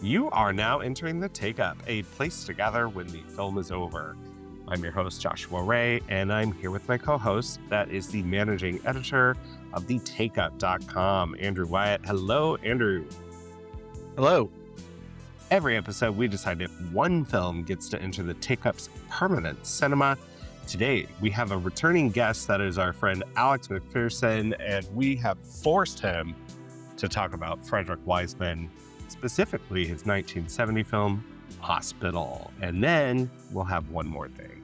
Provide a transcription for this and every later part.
You are now entering the Take Up, a place to gather when the film is over. I'm your host, Joshua Ray, and I'm here with my co-host, that is the managing editor of thetakeup.com, Andrew Wyatt. Hello, Andrew. Hello. Every episode, we decide if one film gets to enter the Take Up's permanent cinema. Today, we have a returning guest that is our friend Alex McPherson, and we have forced him to talk about Frederick Wiseman, specifically his 1970 film, Hospital. And then we'll have one more thing.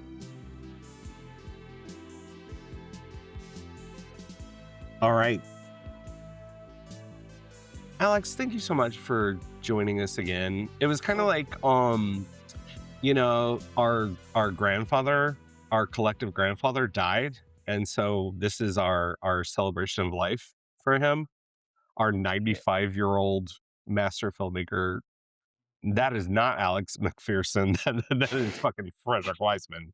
All right. Alex, thank you so much for joining us again. It was kind of like, our grandfather, our collective grandfather died. And so this is our celebration of life for him. Our 95-year-old master filmmaker. That is not Alex McPherson. That is fucking Frederick Wiseman.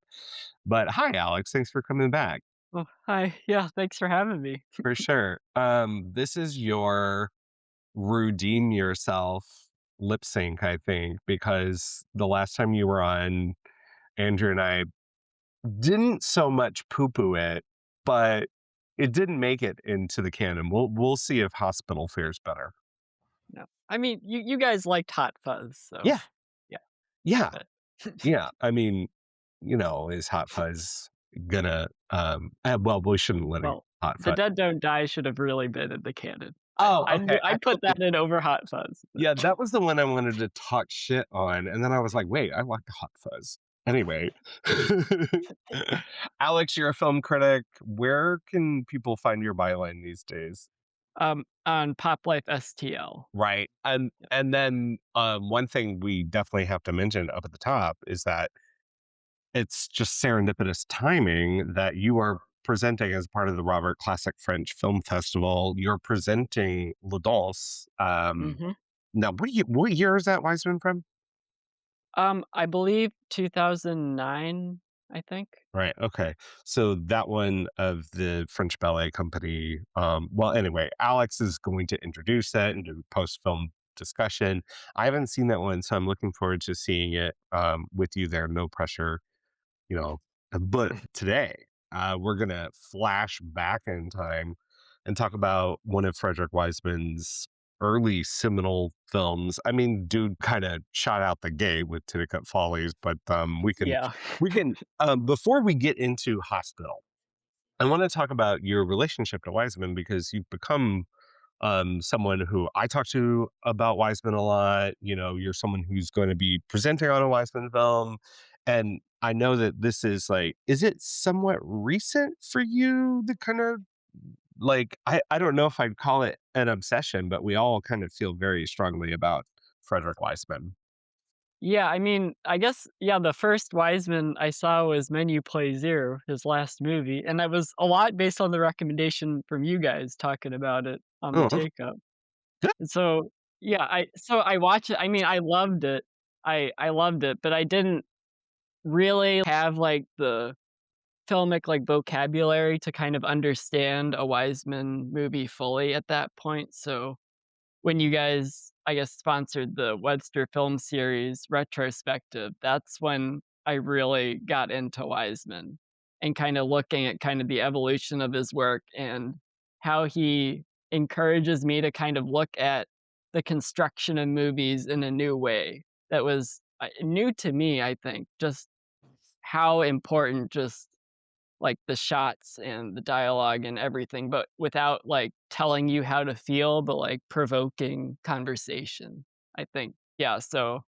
But hi, Alex. Thanks for coming back. Oh, hi. Yeah, thanks for having me. For sure. This is your redeem yourself lip sync, I think, because the last time you were on, Andrew and I didn't so much poo-poo it, but it didn't make it into the canon. We'll see if Hospital fares better. No, I mean, you guys liked Hot Fuzz, so Yeah. yeah. Yeah. I mean, is Hot Fuzz gonna we shouldn't let Well, Hot The Fuzz. Dead Don't Die should have really been in the canon. Oh, okay. I'd put that in over Hot Fuzz. Yeah, that was the one I wanted to talk shit on, and then I was like, wait, I like Hot Fuzz. Anyway. Alex, you're a film critic. Where can people find your byline these days? On Pop Life STL. Right. And then one thing we definitely have to mention up at the top is that it's just serendipitous timing that you are presenting as part of the Robert Classic French Film Festival. You're presenting La Danse. Now, what year is that Wiseman from? I believe 2009, I think. Right. Okay. So that one of the French Ballet Company. Well, anyway, Alex is going to introduce that and do post-film discussion. I haven't seen that one, so I'm looking forward to seeing it with you there. No pressure, But today, we're going to flash back in time and talk about one of Frederick Wiseman's early seminal films. I mean, dude kind of shot out the gate with Titicut Follies, but we can before we get into Hospital, I want to talk about your relationship to Wiseman, because you've become someone who I talk to about Wiseman a lot. You're someone who's going to be presenting on a Wiseman film. And I know that this is is it somewhat recent for you? The kind of I don't know if I'd call it an obsession, but we all kind of feel very strongly about Frederick Wiseman. Yeah, I mean, I guess, the first Wiseman I saw was Menu Plaisir, his last movie, and that was a lot based on the recommendation from you guys talking about it on the Oh, Take Up. good. And so, I watched it. I mean, I loved it. I loved it, but I didn't really have the filmic vocabulary to kind of understand a Wiseman movie fully at that point. So when you guys, I guess, sponsored the Webster Film Series retrospective, that's when I really got into Wiseman and kind of looking at kind of the evolution of his work and how he encourages me to kind of look at the construction of movies in a new way. That was new to me, I think, just how important just the shots and the dialogue and everything, but without telling you how to feel, but provoking conversation, I think. Yeah, so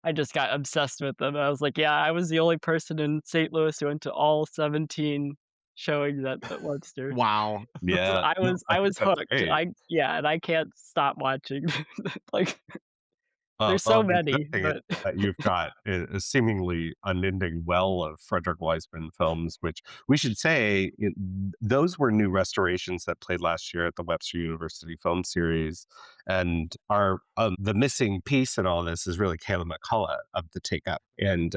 I just got obsessed with them. I was like, yeah, I was the only person in St. Louis who went to all 17 showings at Webster. Wow. Yeah. I was That's hooked. great. And I can't stop watching. like there's Well, so the good many, thing is but that you've got a seemingly unending well of Frederick Wiseman films, which we should say those were new restorations that played last year at the Webster University Film Series, and our the missing piece in all this is really Kayla McCullough of the Take Up, and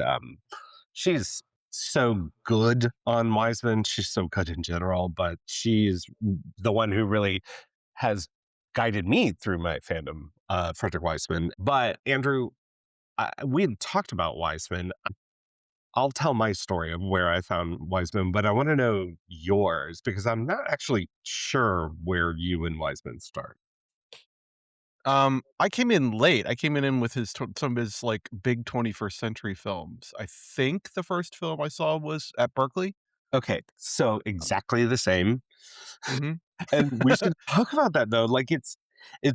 she's so good on Wiseman. She's so good in general, but she's the one who really has guided me through my fandom Frederick Wiseman. But Andrew, we had talked about Wiseman. I'll tell my story of where I found Wiseman, but I want to know yours because I'm not actually sure where you and Wiseman start. I came in late. I came in with some of his, like, big 21st century films. I think the first film I saw was at Berkeley. Okay, so Um, exactly the same. mhm, And we should talk about that though. Like it's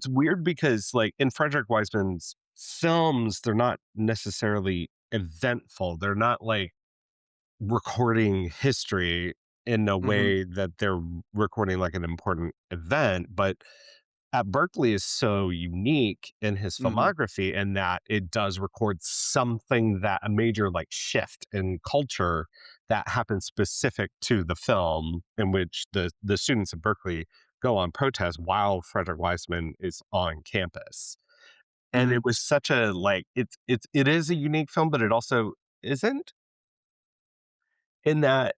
weird because like in Frederick Wiseman's films, they're not necessarily eventful. They're not like recording history in a mhm, way that they're recording like an important event, but at Berkeley is so unique in his mhm, filmography in that it does record something that a major like shift in culture that happens specific to the film in which the students of Berkeley go on protest while Frederick Wiseman is on campus. And mhm. it was such a like it is a unique film, but it also isn't in that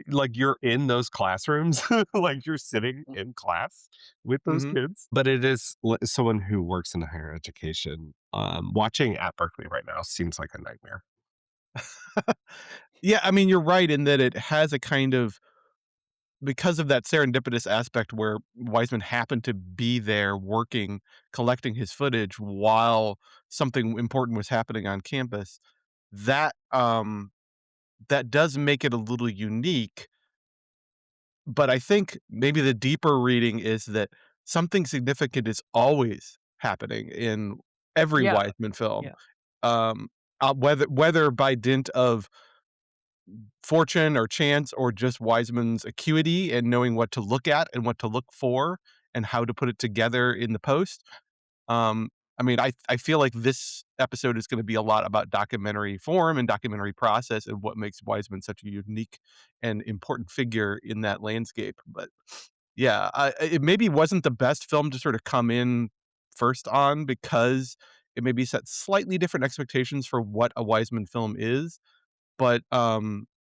like you're in those classrooms, like you're sitting in class with those Mhm. kids. But it is someone who works in higher education. Watching at Berkeley right now seems like a nightmare. Yeah, I mean, you're right in that it has a kind of, because of that serendipitous aspect where Weisman happened to be there working, collecting his footage while something important was happening on campus, that, that does make it a little unique. But I think maybe the deeper reading is that something significant is always happening in every Yeah, Wiseman film, yeah. whether by dint of fortune or chance or just Wiseman's acuity and knowing what to look at and what to look for and how to put it together in the post. I mean, I feel like this episode is gonna be a lot about documentary form and documentary process and what makes Wiseman such a unique and important figure in that landscape, but yeah, it maybe wasn't the best film to sort of come in first on because it maybe set slightly different expectations for what a Wiseman film is, but,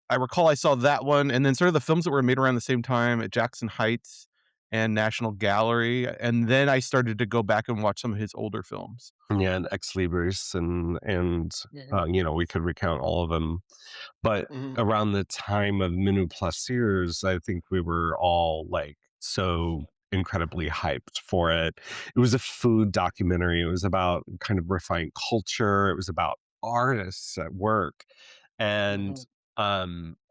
I recall I saw that one and then sort of the films that were made around the same time at Jackson Heights and National Gallery, and then I started to go back and watch some of his older films. Yeah, and Ex Libris and Yeah. we could recount all of them. But Mhm, around the time of Minu Plaisirs, I think we were all like so incredibly hyped for it. It was a food documentary. It was about kind of refined culture. It was about artists at work. And Mhm.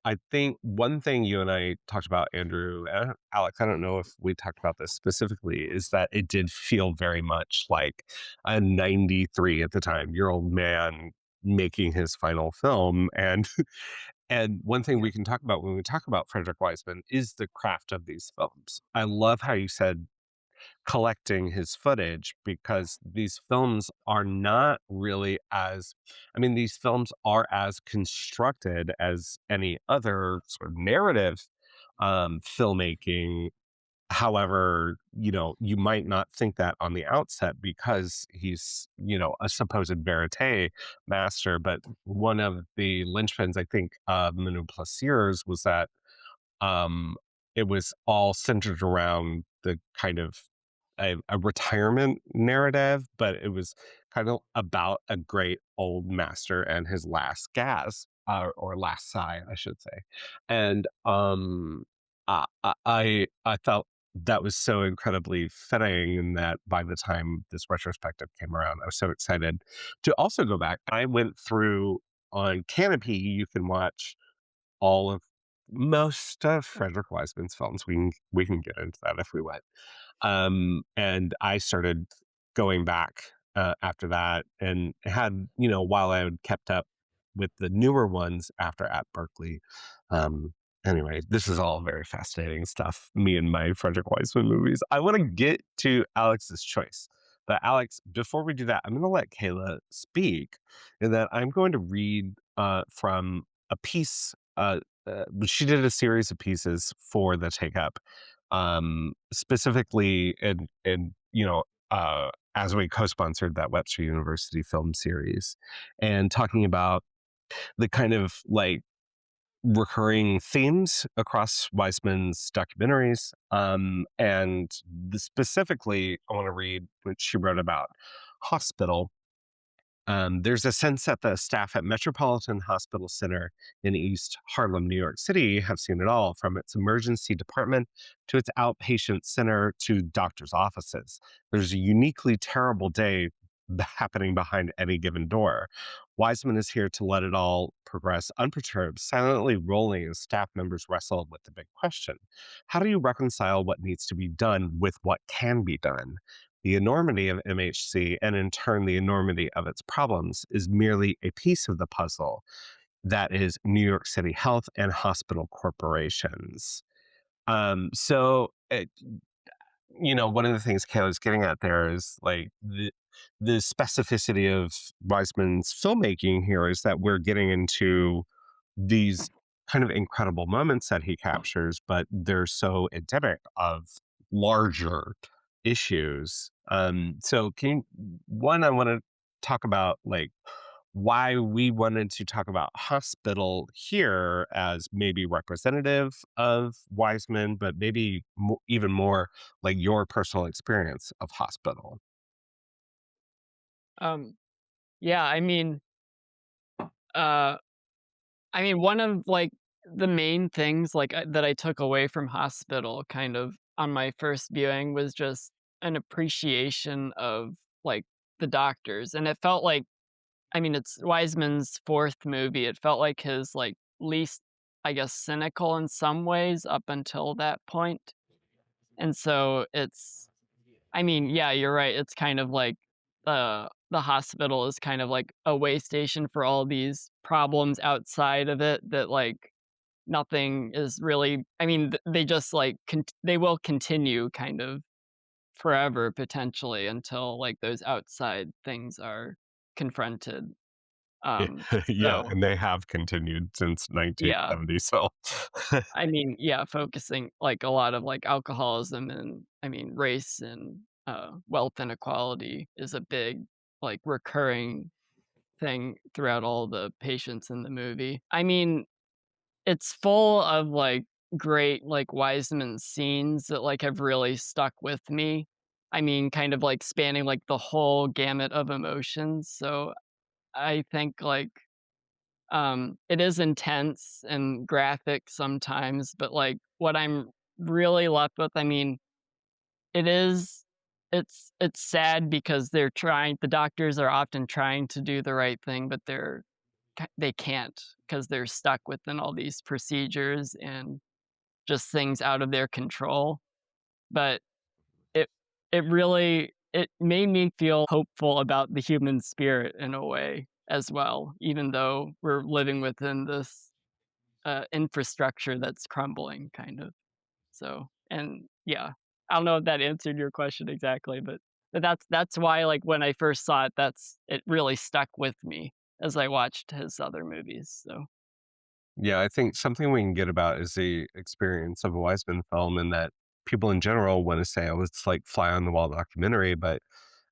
I think one thing you and I talked about, Andrew, Alex, I don't know if we talked about this specifically, is that it did feel very much like a 93 at the time year old man making his final film. And one thing Yeah. we can talk about when we talk about Frederick Wiseman is the craft of these films. I love how you said collecting his footage because these films are not really as I mean, these films are as constructed as any other sort of narrative filmmaking. However, you might not think that on the outset because he's, a supposed verite master. But one of the linchpins, I think, of Manu Plaisirs was that um, it was all centered around the kind of a retirement narrative, but it was kind of about a great old master and his last gasp, or last sigh, I should say. And I felt that was so incredibly fitting, and that by the time this retrospective came around, I was so excited to also go back. I went through on Canopy. You can watch all of most of Frederick Wiseman's films. We can get into that if we want. And I started going back after that, and had while I had kept up with the newer ones after at Berkeley. Um, anyway, this is all very fascinating stuff. Me and my Frederick Wiseman movies. I want to get to Alex's choice. But Alex, before we do that, I'm going to let Kayla speak, and that I'm going to read from a piece. She did a series of pieces for the Take Up, specifically as we co-sponsored that Webster University film series, and talking about the kind of like recurring themes across Wiseman's documentaries. And specifically, I want to read what she wrote about hospital. There's a sense that the staff at Metropolitan Hospital Center in East Harlem, New York City, have seen it all from its emergency department to its outpatient center to doctors' offices. There's a uniquely terrible day happening behind any given door. Wiseman is here to let it all progress unperturbed, silently rolling as staff members wrestle with the big question: how do you reconcile what needs to be done with what can be done? The enormity of MHC, and in turn the enormity of its problems, is merely a piece of the puzzle that is New York City health and hospital corporations. One of the things Kayla's getting at there is like the specificity of Weisman's filmmaking here is that we're getting into these kind of incredible moments that he captures, but they're so endemic of larger issues. So I want to talk about like why we wanted to talk about hospital here as maybe representative of Wiseman, but maybe even more like your personal experience of hospital. Um, yeah, uh, one of like the main things that I took away from Hospital kind of on my first viewing was just an appreciation of like the doctors, and it felt like it's Wiseman's 4th movie. It felt like his like least, I guess, cynical in some ways up until that point, and so yeah, you're right. It's kind of like the hospital is kind of like a way station for all these problems outside of it that like nothing is really they just like they will continue kind of forever potentially until like those outside things are confronted. Yeah, Um yeah, so and they have continued since yeah. 1970. So, Yeah, focusing like a lot of like alcoholism and race and wealth inequality is a big like recurring thing throughout all the patients in the movie. It's full of like great like Wiseman scenes that like have really stuck with me. Kind of like spanning like the whole gamut of emotions. So I think like it is intense and graphic sometimes, but, like, what I'm really left with, it is it's sad because the doctors are often trying to do the right thing, but they can't because 'cause they're stuck within all these procedures and just things out of their control, but it it made me feel hopeful about the human spirit in a way as well, even though we're living within this infrastructure that's crumbling kind of. So, and yeah, I don't know if that answered your question exactly, but that's why like when I first saw it, it really stuck with me as I watched his other movies. So, yeah, I think something we can get about is the experience of a Wiseman film, and that people in general want to say, oh, it's like fly on the wall documentary. But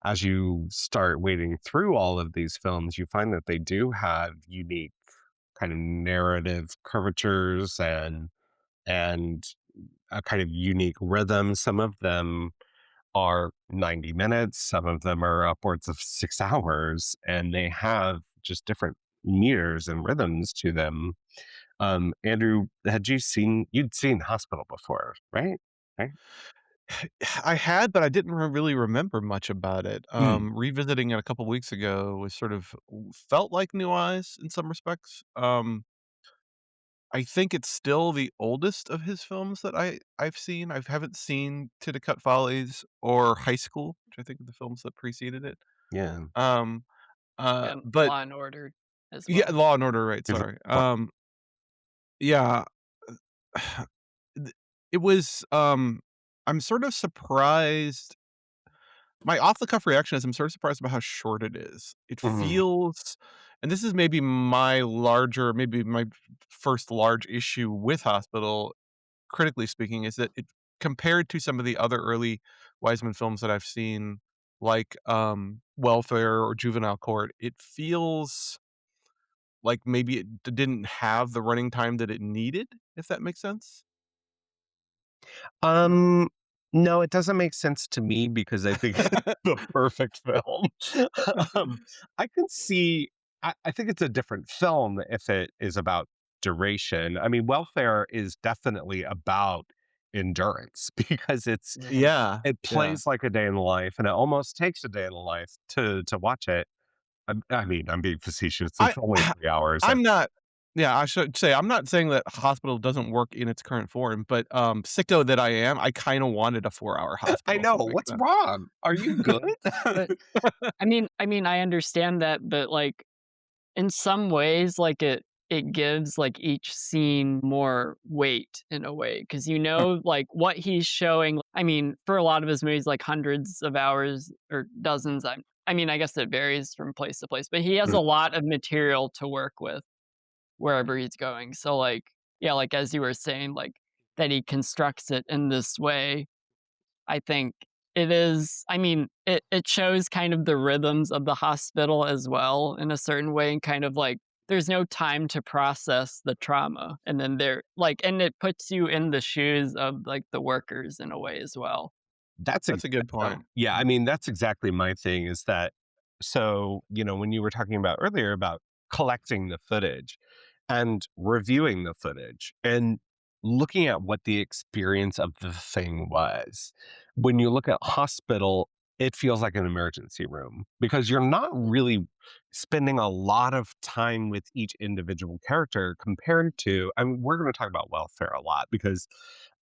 as you start wading through all of these films, you find that they do have unique kind of narrative curvatures and a kind of unique rhythm. Some of them are 90 minutes, some of them are upwards of 6 hours, and they have just different meters and rhythms to them. Andrew, you'd seen Hospital before, right? Right? I had, but I didn't really remember much about it. Mm, Revisiting it a couple weeks ago was sort of felt like new eyes in some respects. I think it's still the oldest of his films that I've seen. I haven't seen To the Cut Follies or High School, which I think are the films that preceded it. yeah. Um, and but Law and Order as yeah, well. Law and Order, right? Is it Sorry. Yeah, th- it was. I'm sort of surprised. My off the cuff reaction is I'm sort of surprised about how short it is. It mhm. feels, and this is maybe my first large issue with Hospital, critically speaking, is that it compared to some of the other early Wiseman films that I've seen, like Welfare or Juvenile Court, it feels like, maybe it didn't have the running time that it needed, if that makes sense? Um, no, it doesn't make sense to me because I think it's the perfect film. um, I can see. I think it's a different film if it is about duration. I mean, Welfare is definitely about endurance because Mhm. Yeah, it yeah. plays like a day in the life, and it almost takes a day in the life to watch it. I mean, I'm being facetious. I It's only 3 hours. I'm not yeah, I should say, I'm not saying that Hospital doesn't work in its current form, but, sicko that I am, I kinda wanted a 4-hour I Hospital know. something What's like wrong? Are you good? Yeah. But I mean, I understand that, but, like, in some ways, like, it gives, like, each scene more weight in a way because you know, like, what he's showing. I mean, for a lot of his movies, like, hundreds of hours or dozens, I mean, I guess it varies from place to place, but he has a lot of material to work with wherever he's going. So, like, yeah, like, as you were saying, like, that he constructs it in this way, I think it is. I mean, it shows kind of the rhythms of the hospital as well in a certain way, and kind of like there's no time to process the trauma, and then and it puts you in the shoes of like the workers in a way as well. That's That's a good point. yeah, I Mhm. mean, that's exactly my thing is that so, when you were talking about earlier about collecting the footage and reviewing the footage and looking at what the experience of the thing was. When you look at hospital, it feels like an emergency room because you're not really spending a lot of time with each individual character compared to I mean, we're going to talk about welfare a lot because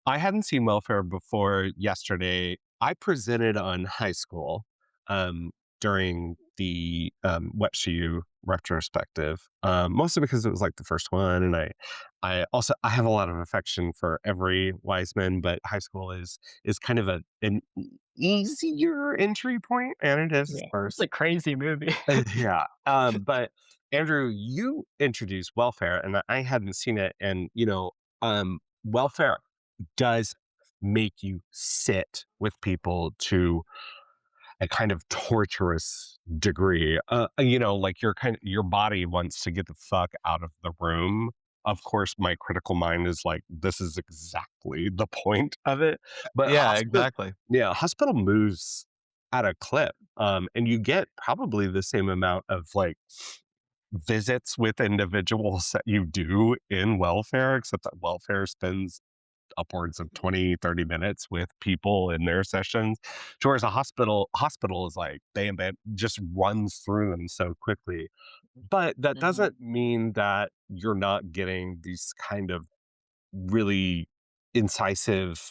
I hadn't seen welfare before yesterday. I presented on high school um, during the What She You retrospective, mostly because it was like the first one, and I have a lot of affection for every Wiseman, but high school is kind of an easier entry point, and it is Yeah, it's first. a crazy movie. Yeah, but Andrew, you introduced welfare, and I hadn't seen it, and welfare does make you sit with people to a kind of torturous degree. Like your body wants to get the fuck out of the room. Of course, my critical mind is like, this is exactly the point of it. But Yeah, exactly. hospital moves at a clip, and you get probably the same amount of like visits with individuals that you do in welfare, except that welfare spends upwards of 20, 30 minutes with people in their sessions. Whereas a hospital is like bam, bam, just runs through them so quickly. But that Mhm. doesn't mean that you're not getting these kind of really incisive,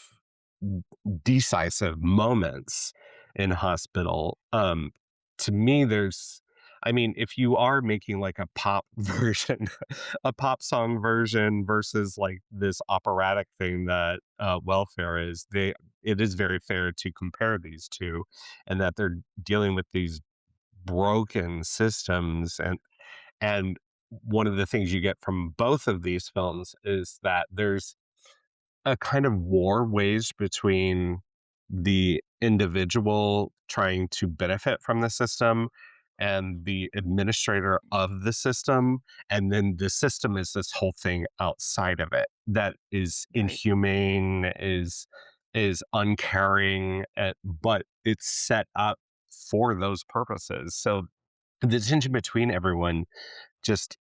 decisive moments in hospital. To me, I mean, if you are making like a pop version, a pop song version versus like this operatic thing that welfare is, it is very fair to compare these two, and that they're dealing with these broken systems and one of the things you get from both of these films is that there's a kind of war waged between the individual trying to benefit from the system and the administrator of the system. And then the system is this whole thing outside of it that is Right. inhumane, is uncaring, but it's set up for those purposes. So the tension between everyone just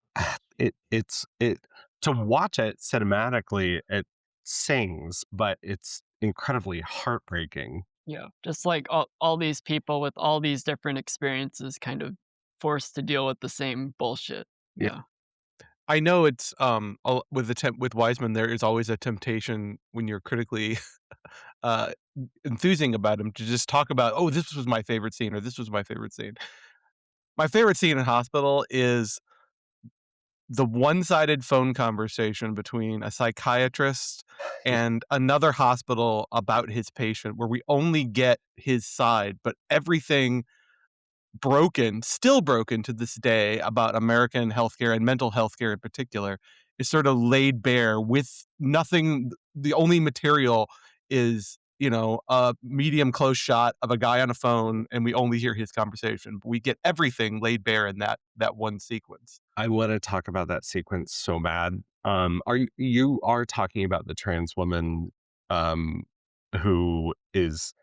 it to watch it cinematically, it sings, but it's incredibly heartbreaking. Yeah, just like all these people with all these different experiences kind of forced to deal with the same bullshit. Yeah. Yeah. I know it's, with Wiseman, there is always a temptation when you're critically, uh, enthusing about him to just talk about, "Oh, this was my favorite scene," or "This was my favorite scene." My favorite scene in Hospital is the one-sided phone conversation between a psychiatrist and another hospital about his patient, where we only get his side, but everything still broken to this day about American healthcare and mental health care in particular, is sort of laid bare with nothing. The only material is a medium close shot of a guy on a phone, and we only hear his conversation. We get everything laid bare in that one sequence. I wanna talk about that sequence so bad. You are talking about the trans woman, um, who is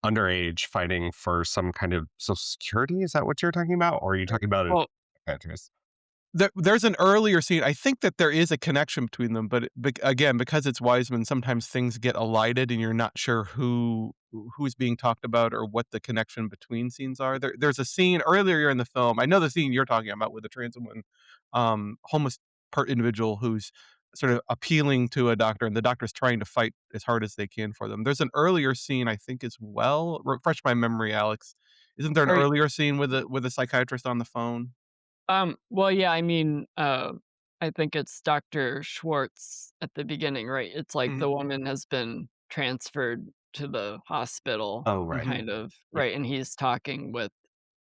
underage fighting for some kind of Social Security? Is that what you're talking about? Or are you talking about a Well, psychiatrist? There's an earlier scene. I think that there is a connection between them, but again, because it's Wiseman, sometimes things get elided, and you're not sure who's being talked about or what the connection between scenes are. There's a scene earlier in the film. I know the scene you're talking about with the trans woman, homeless individual who's sort of appealing to a doctor, and the doctor's trying to fight as hard as they can for them. There's an earlier scene, I think, as well. Refresh my memory, Alex. Isn't there an are earlier scene with a psychiatrist on the phone? well, yeah, I mean, I think it's Dr. Schwartz at the beginning, right? It's like Mhm, the woman has been transferred to the hospital, Oh, right. mhm. kind of, Yeah. right? And he's talking with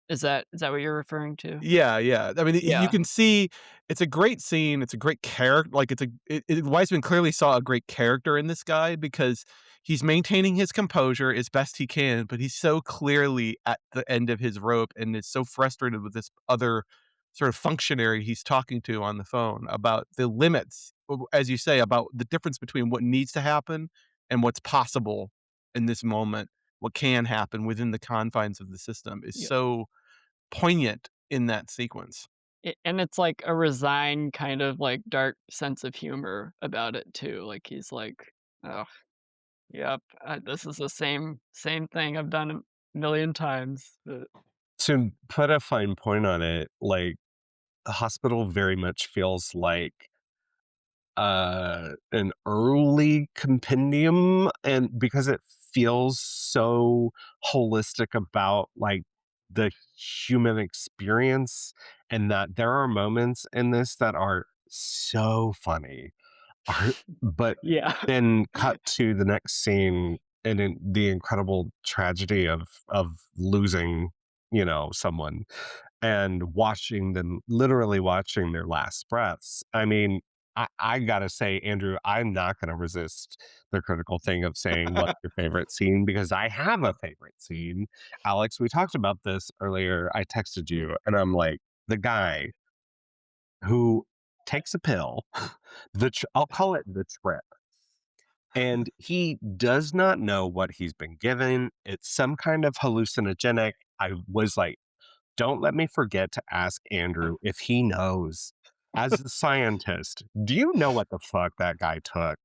is that what you're referring to? Yeah, yeah. I mean, you Yeah, can see it's a great scene, it's a great character. Like, Weisman clearly saw a great character in this guy because he's maintaining his composure as best he can, but he's so clearly at the end of his rope and is so frustrated with this other sort of functionary he's talking to on the phone about the limits, as you say, about the difference between what needs to happen and what's possible in this moment, what can happen within the confines of the system is yeah. so poignant in that sequence. And it's like a resigned kind of like dark sense of humor about it too. Like he's like, "Oh, yep, this is the same thing I've done a million times." But To put a fine point on it, like, the hospital very much feels like an early compendium, and because it feels so holistic about, like, the human experience, and that there are moments in this that are so funny, are but yeah. then cut to the next scene, and in the incredible tragedy of losing, someone, and watching them, literally watching their last breaths. I mean, I gotta say, Andrew, I'm not gonna resist the critical thing of saying what's your favorite scene, because I have a favorite scene. Alex, we talked about this earlier. I texted you and I'm like, the guy who takes a pill, I'll call it the trip. And he does not know what he's been given. It's some kind of hallucinogenic. I was like, don't let me forget to ask Andrew if he knows. As a scientist, do you know what the fuck that guy took?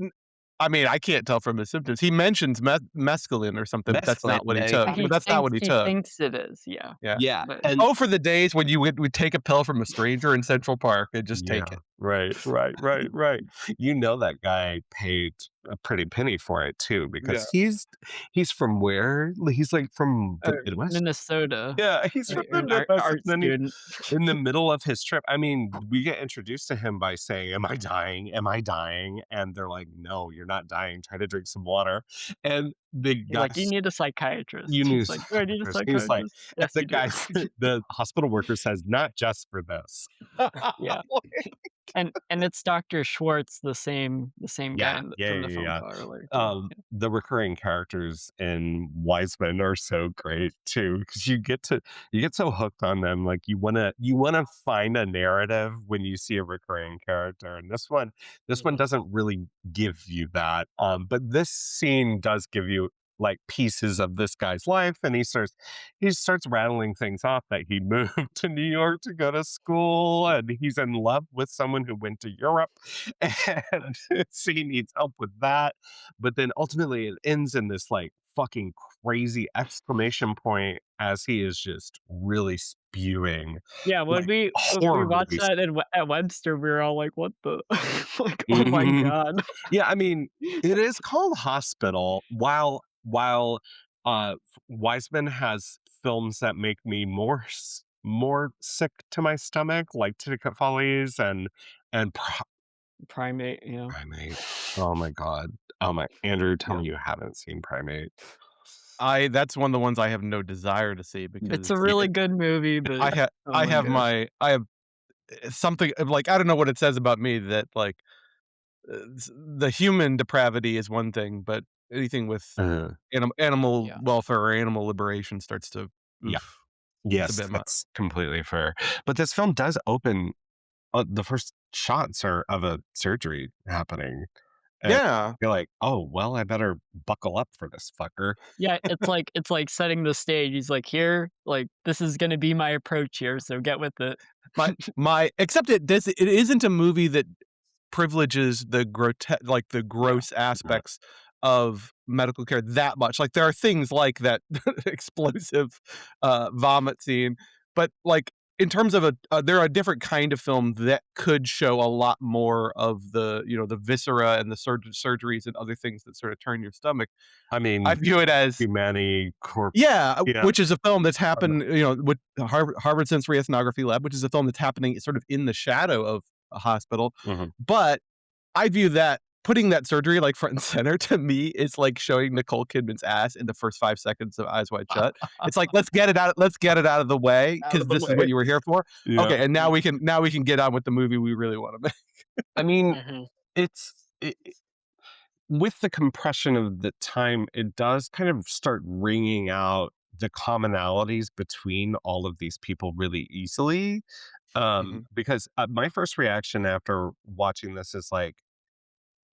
N I mean, I can't tell from his symptoms. He mentions mescaline or something, but that's Mescaline. not what he Yeah, took. But that's not what he He took. thinks it is, yeah, Yeah. yeah, but and Oh, for the days when you would take a pill from a stranger in Central Park and just yeah, take it. right, right, right, right. You know that guy paid a pretty penny for it too, because Yeah. he's from where? He's like from the Midwest. Minnesota, Yeah, he's from right, the an Midwest, and art then he student. in the middle of his trip, I mean, we get introduced to him by saying, "Am I dying? Am I dying?" And they're like, "No, you're not dying. Try to drink some water." And the You're guy like, "You need a psychiatrist." you knew He's like, "Do I need a psychiatrist. He was like, psychiatrist?" and "Yes, the you do." guy the hospital worker says, "Not just for this." Yeah, and it's Doctor Schwartz, the same guy Yeah, yeah, from yeah, the phone yeah. call earlier too. Yeah. The recurring characters in Wiseman are so great too, because you get so hooked on them. Like you wanna find a narrative when you see a recurring character, and this one Mhm. doesn't really give you that. But this scene does give you like pieces of this guy's life, and he starts rattling things off, that he moved to New York to go to school, and he's in love with someone who went to Europe, and so he needs help with that. But then ultimately it ends in this like fucking crazy exclamation point, as he is just really spewing Yeah, when like we watched horribly. that at Webster, we were all like, "What the" like, "Oh my Mhm. god." Yeah, I mean, it is called Hospital, while Wiseman has films that make me more sick to my stomach, like Ticket Follies and Primate, you know? Primate. Oh my god. Oh my Andrew, tell Yeah. me you haven't seen Primate. I That's one of the ones I have no desire to see It's a because really it good movie, but oh my god. I have something like, I don't know what it says about me that, like, the human depravity is one thing, but anything with Uh, animal Yeah. welfare or animal liberation starts to yeah. oof, it's a Yes, bit much. that's completely fair. But this film does open the first shots are of a surgery happening, and Yeah. you're like, "Oh, well, I better buckle up for this fucker." Yeah, it's like setting the stage. He's like, "Here, like, this is gonna be my approach here, so get with it." My except it isn't a movie that privileges the the Yeah. gross Yeah. aspects of medical care that much. Like, there are things like that explosive, vomit scene, but, like, in terms of they're a different kind of film that could show a lot more of the, the viscera and the surgeries and other things that sort of turn your stomach. I I mean, view it as Humani Corp yeah, yeah, which is a film that's uh, happened, with the Harvard Sensory Ethnography Lab, which is a film that's happening sort of in the shadow of a hospital, mhm. but I view that putting that surgery, like, front and center to me is like showing Nicole Kidman's ass in the first 5 seconds of Eyes Wide Shut. It's like, let's get it out of the way Out because of the this is what way. you were here for. Yeah. Okay, and now we can get on with the movie we really wanna make. I mean, Mhm. it's with the compression of the time, it does kind of start wringing out the commonalities between all of these people really easily. Mhm. Because my first reaction after watching this is like,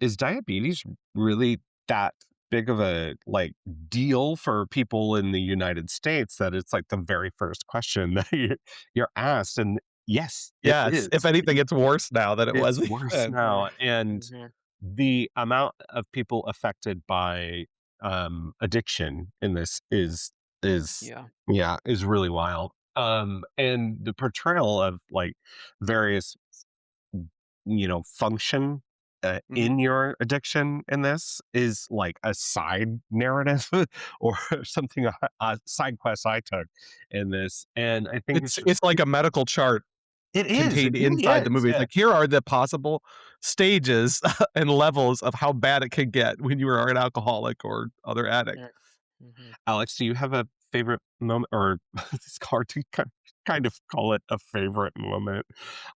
is diabetes really that big of a like deal for people in the United States that it's like the very first question that you're asked? And yes, it Yes, if is. anything, it's worse now than it It's was worse then. now. And Mhm. the amount of people affected by, addiction in this is Yeah. yeah, is really wild. And the portrayal of, like, various, function, Mhm. in your addiction in this is, like, a side narrative or something a side quest I took in this, and I think it's just It's like a medical chart it contained really inside the is, movie. It's yeah. like, here are the possible stages and levels of how bad it could get when you are an alcoholic or other addict. Yeah. Mhm. Alex, do you have a favorite moment or it's hard to kind of call it a favorite moment.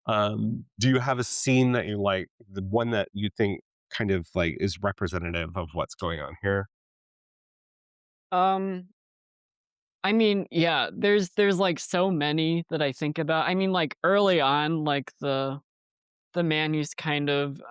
Do you have a scene that you like, the one that you think kind of like is representative of what's going on here? Um, I mean, yeah, like, so many that I think about. I mean, like, early on, like, the man who's kind of,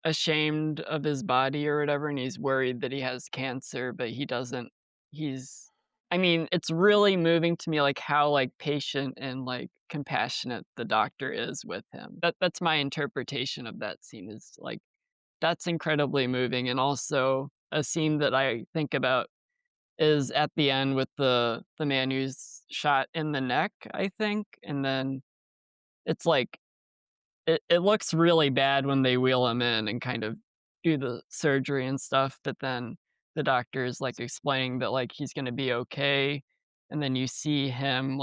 ashamed of his body or whatever, and he's worried that he has cancer, but he doesn't. He's I mean, it's really moving to me, like, how, like, patient and, like, compassionate the doctor is with him. That's my interpretation of that scene is, like, that's incredibly moving, and also a scene that I think about is at the end with the man who's shot in the neck, I think, and then it's like it looks really bad when they wheel him in and kind of do the surgery and stuff, but then the doctor is, like, explaining that, like, he's gonna be okay, and then you see him,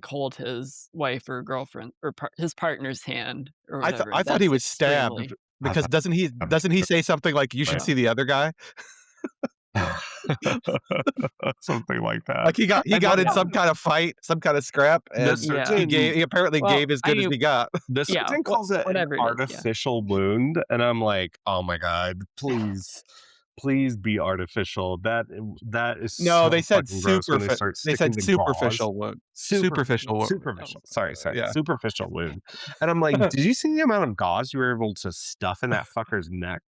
hold his wife or girlfriend or his partner's hand or whatever. I thought he That's was stabbed extremely I because thought doesn't he say something like, "You should yeah. see the other guy"? something like that. Like, he And got like in Yeah. some kind of fight, some kind of scrap, the and Yeah. surgeon he apparently Well, gave as I good as mean, he got. the yeah, surgeon calls it an whatever it is, yeah. artificial wound, and I'm like, "Oh my god, please be artificial." That is No, so fucking gross when they start they said sticking the gauze. superficial wound. Superficial, Superficial wound. Oh, superficial. Sorry, Yeah. superficial wound. And I'm like, "Did you see the amount of gauze you were able to stuff in that fucker's neck?"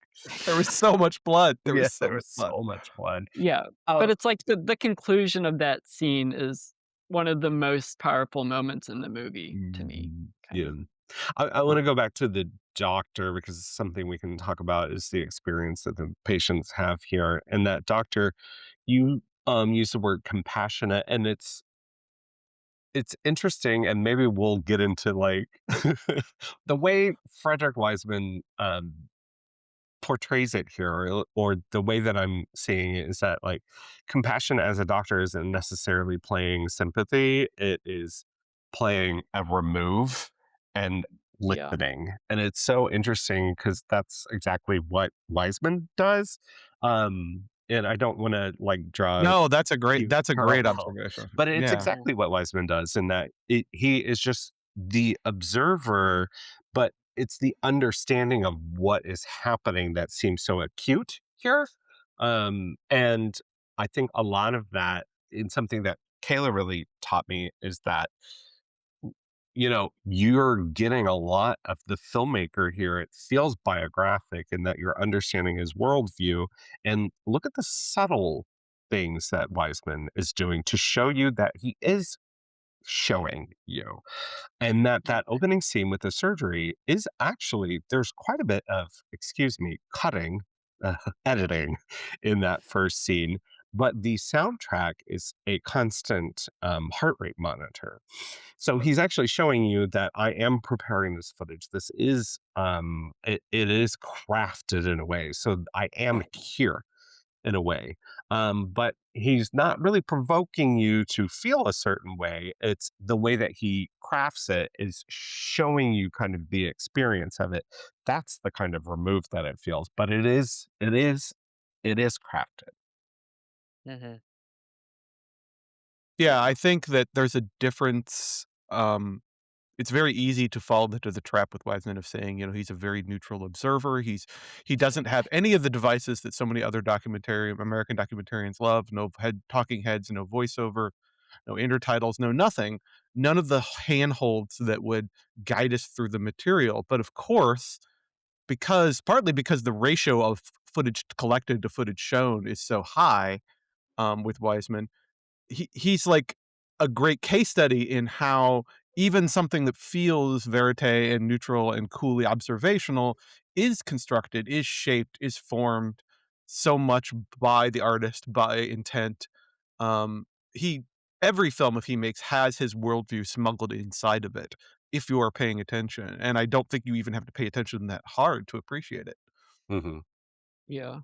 There was so much blood. There Yeah, was so there much was blood. so much blood. yeah, but Oh, it's like the conclusion of that scene is one of the most powerful moments in the movie to me, kind yeah. of. I wanna go back to the doctor because it's something we can talk about is the experience that the patients have here, and that doctor, you, use the word compassionate, and it's interesting, and maybe we'll get into, like, the way Frederick Wiseman, portrays it here or the way that I'm seeing it is that like compassion as a doctor isn't necessarily playing sympathy. It is playing a remove and Yeah. listening. And it's so interesting because that's exactly what Wiseman does. And I don't want to like draw No, huge that's a great parallel, observation. but it's Yeah. Mhm. exactly what Wiseman does in that he is just the observer, but it's the understanding of what is happening that seems so acute here. And I think a lot of that, in something that Kayla really taught me, is that you're getting a lot of the filmmaker here. It feels biographic in that you're understanding his worldview. And look at the subtle things that Wiseman is doing to show you that he is showing you. And that opening scene with the surgery is actually, there's quite a bit of, excuse me, cutting, uh, editing in that first scene. But the soundtrack is a constant heart rate monitor. So he's actually showing you that I am preparing this footage. This is it is crafted in a way. So I am here in a way. But he's not really provoking you to feel a certain way. It's the way that he crafts it is showing you kind of the experience of it. That's the kind of remove that it feels. But it is crafted. Mhm. Yeah, Yeah. I think that there's a difference. It's very easy to fall into the trap with Wiseman of saying, he's a very neutral observer. He doesn't have any of the devices that so many other American documentarians love. No talking heads, no voiceover, no intertitles, no nothing. None of the handholds that would guide us through the material. But of course, partly because the ratio of footage collected to footage shown is so high, with Wiseman, he's like a great case study in how even something that feels verite and neutral and coolly observational is constructed, is shaped, is formed so much by the artist, by intent. He Every film if he makes has his worldview smuggled inside of it if you are paying attention, and I don't think you even have to pay attention that hard to appreciate it. Hmm. Yeah.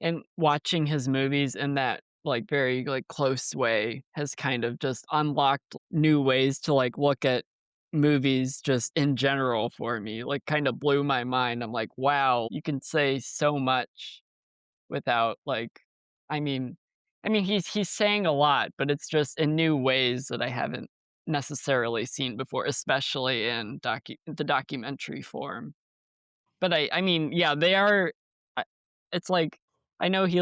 And watching his movies in that, like, very, like, close way has kind of just unlocked new ways to, like, look at movies just in general for me, like, kinda blew my mind. I'm like, "Wow, you can say so much without, like" I mean he's saying a lot, but it's just in new ways that I haven't necessarily seen before, especially in the documentary form. But yeah, they are I it's like, I know he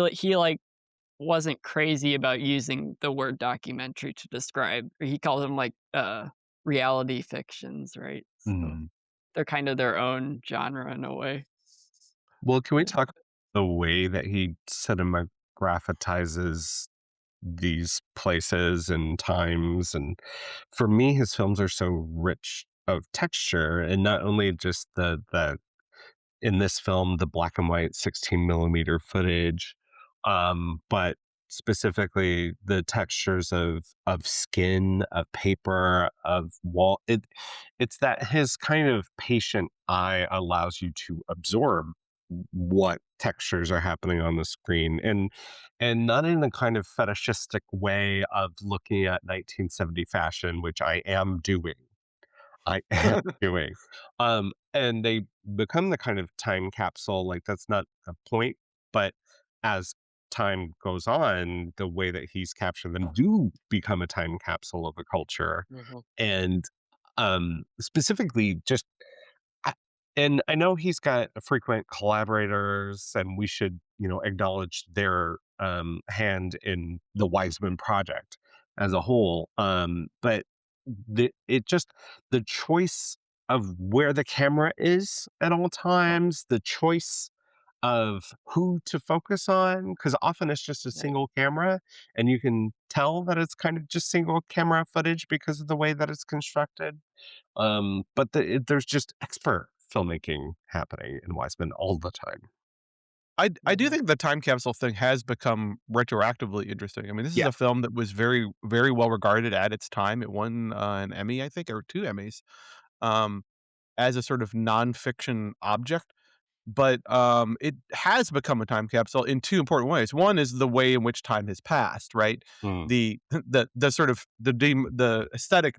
wasn't crazy about using the word documentary to describe or he called them, like, reality fictions, right? So, Hmm. they're kind of their own genre in a way. Well, can we Yeah. talk the way that he cinematographatizes these places and times? And for me, his films are so rich of texture, and not only just the in this film, the black and white 16 millimeter footage, but specifically the textures of skin, of paper, of wall. It's that his kind of patient eye allows you to absorb what textures are happening on the screen, and not in a kind of fetishistic way of looking at 1970 fashion, which I am doing. I am doing. And they become the kind of time capsule, like, that's not the point, but as time goes on, the way that he's captured them do become a time capsule of a culture. Mhm. And, specifically just I and I know he's got frequent collaborators, and we should, acknowledge their, hand in the Wiseman project as a whole, but the choice of where the camera is at all times, the choice of who to focus on, because often it's just a Right. single camera, and you can tell that it's kind of just single camera footage because of the way that it's constructed. But there's just expert filmmaking happening in Wiseman all the time. I do Mhm. think the time capsule thing has become retroactively interesting. I mean, this is Yeah. a film that was very, very well regarded at its time. It won, an Emmy, I think, or 2 Emmys, um, as a sort of nonfiction object, but, it has become a time capsule in 2 important ways. One is the way in which time has passed, right? Mm, The sort of the aesthetic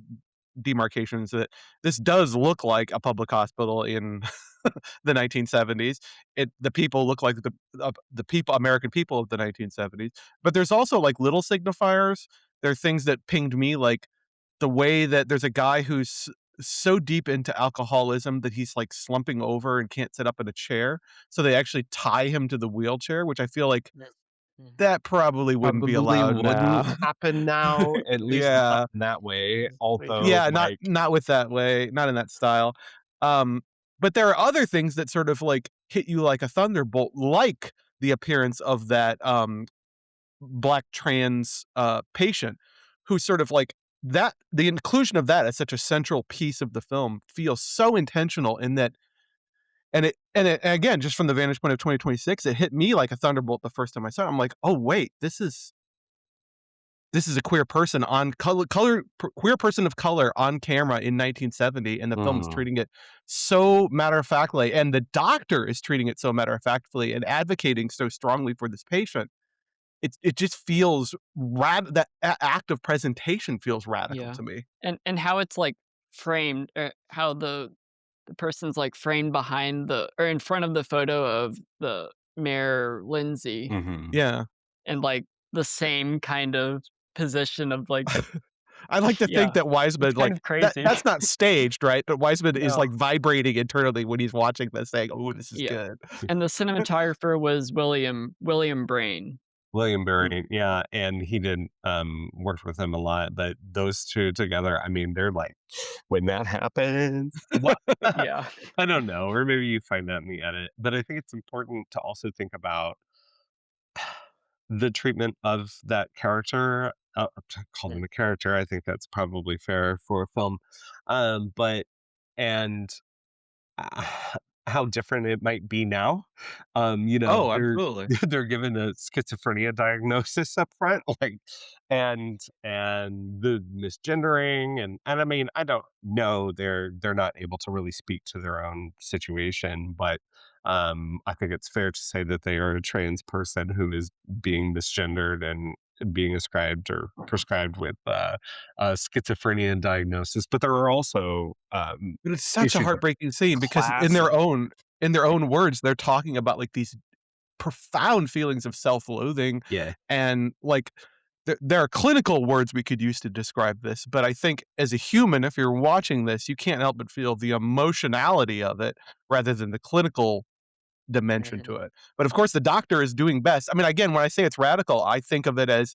demarcations that this does look like a public hospital in the 1970s. The people look like the people American people of the 1970s, but there's also, like, little signifiers. There are things that pinged me, like the way that there's a guy who's so deep into alcoholism that he's, like, slumping over and can't sit up in a chair, so they actually tie him to the wheelchair, which I feel like Mm, mm. that probably wouldn't be Probably allowed wouldn't now. happen now, at least not Yeah. in that way, Wait, although, Yeah, not like not with that way, not in that style. Um, but there are other things that sort of, like, hit you like a thunderbolt, like the appearance of that, black trans, patient who sort of, like that the inclusion of that as such a central piece of the film feels so intentional in that and again, just from the vantage point of 2026, it hit me like a thunderbolt the first time I saw it. I'm like, "Oh, wait, this is a queer person on queer person of color on camera in 1970, and the film is mm. treating it so matter of factly, and the doctor is treating it so matter of factly and advocating so strongly for this patient. It just feels that act of presentation feels radical yeah. to me. And how it's, like, framed, or how the person's, like, framed behind the or in front of the photo of the Mayor Lindsay, Mhm. Yeah. and, like, the same kind of position of, like, I like to think yeah, that it's Wiseman, kind like of crazy. that's not staged, right? But Wiseman is, No. like, vibrating internally when he's watching this saying, "Oh, this is Yeah, good." and the cinematographer was William Brain. William Mm. Berry, yeah, and he did, worked with him a lot, but those 2 together, I mean, they're like, when that happens, what Yeah. I don't know, or maybe you find that in the edit, but I think it's important to also think about the treatment of that character, to call Mm, him a character, I think that's probably fair for a film, but and uh, how different it might be now. Oh, They're absolutely. they're given a schizophrenia diagnosis up front, like, and the misgendering, and I mean, I don't know, they're not able to really speak to their own situation, but I think it's fair to say that they are a trans person who is being misgendered and being ascribed or prescribed with a schizophrenia diagnosis. But there are also But it's such a issues of heartbreaking scene because class and in their own words, they're talking about, like, these profound feelings of self-loathing yeah. and, like, there are clinical words we could use to describe this, but I think as a human, if you're watching this, you can't help but feel the emotionality of it rather than the clinical dimension to mhm, it. But, of course, the doctor is doing best. I mean, again, when I say it's radical, I think of it as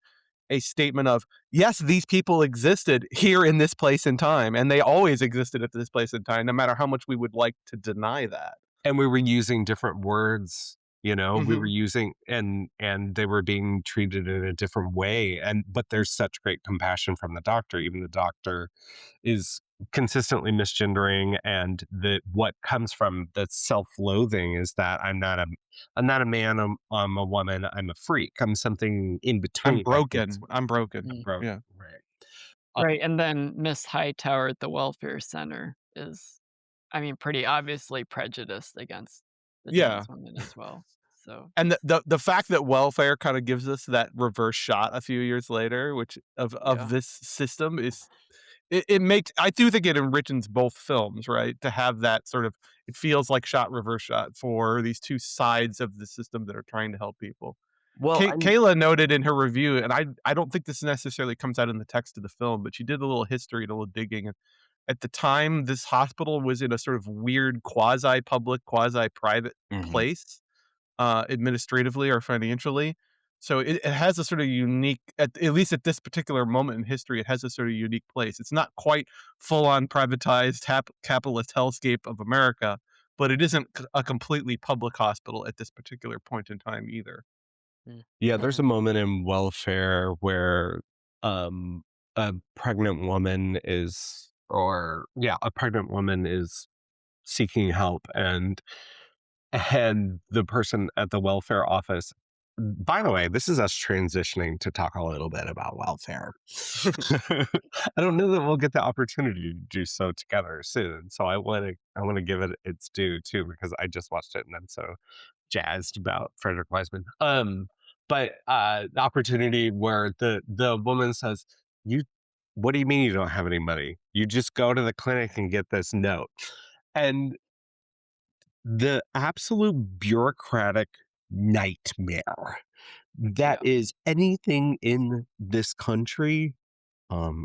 a statement of, "Yes, these people existed here in this place and time, and they always existed at this place and time, no matter how much we would like to deny that." And we were using different words, we were Mhm. using and they were being treated in a different way, but there's such great compassion from the doctor. Even the doctor is consistently misgendering, and what comes from the self-loathing is that I'm not a man, I'm a woman, I'm a freak, I'm something in I'm between, I can't broken. speak, I'm broken. I'm mm. broken, Yeah. right. Uh, Right, and then Miss Hightower at the welfare center is, I mean, pretty obviously prejudiced against the Yeah. trans women as well. So, And the fact that welfare kinda gives us that reverse shot a few years later, which of yeah. this system is it makes I do think it enriches both films, right? To have that sort of it feels like shot, reverse shot for these 2 sides of the system that are trying to help people. well, I'm Kayla noted in her review, and I don't think this necessarily comes out in the text of the film, but she did a little history and a little digging. At the time, this hospital was in a sort of weird quasi-public, quasi-private Mhm. place, administratively or financially. So it has a sort of unique at least at this particular moment in history, it has a sort of unique place. It's not quite full-on privatized capitalist hellscape of America, but it isn't a completely public hospital at this particular point in time either. Mm, Yeah, there's a mhm, moment in welfare where, um, a pregnant woman is or yeah, a pregnant woman is seeking help, and the person at the welfare office by the way, this is us transitioning to talk a little bit about welfare. I don't know that we'll get the opportunity to do so together soon, so I wanna give it its due too because I just watched it and I'm so jazzed about Frederick Wiseman. But the opportunity where the woman says, "You, what do you mean you don't have any money? You just go to the clinic and get this note," and the absolute bureaucratic nightmare that yeah, is anything in this country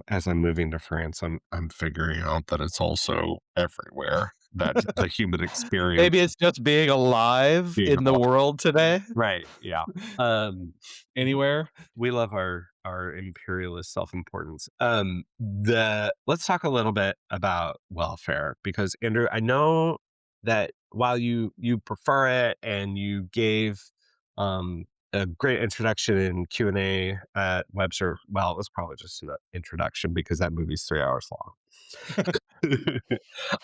As I'm moving to France, I'm figuring out that it's also everywhere, that the human experience Maybe it's just being alive being in the alive. world today. Right, yeah. Um, Anywhere. we love our imperialist self-importance. The Let's talk a little bit about welfare because Andrew, I know that while you prefer it and you gave um, a great introduction in Q&A at Webster, well, it was probably just an introduction because that movie's 3 hours long.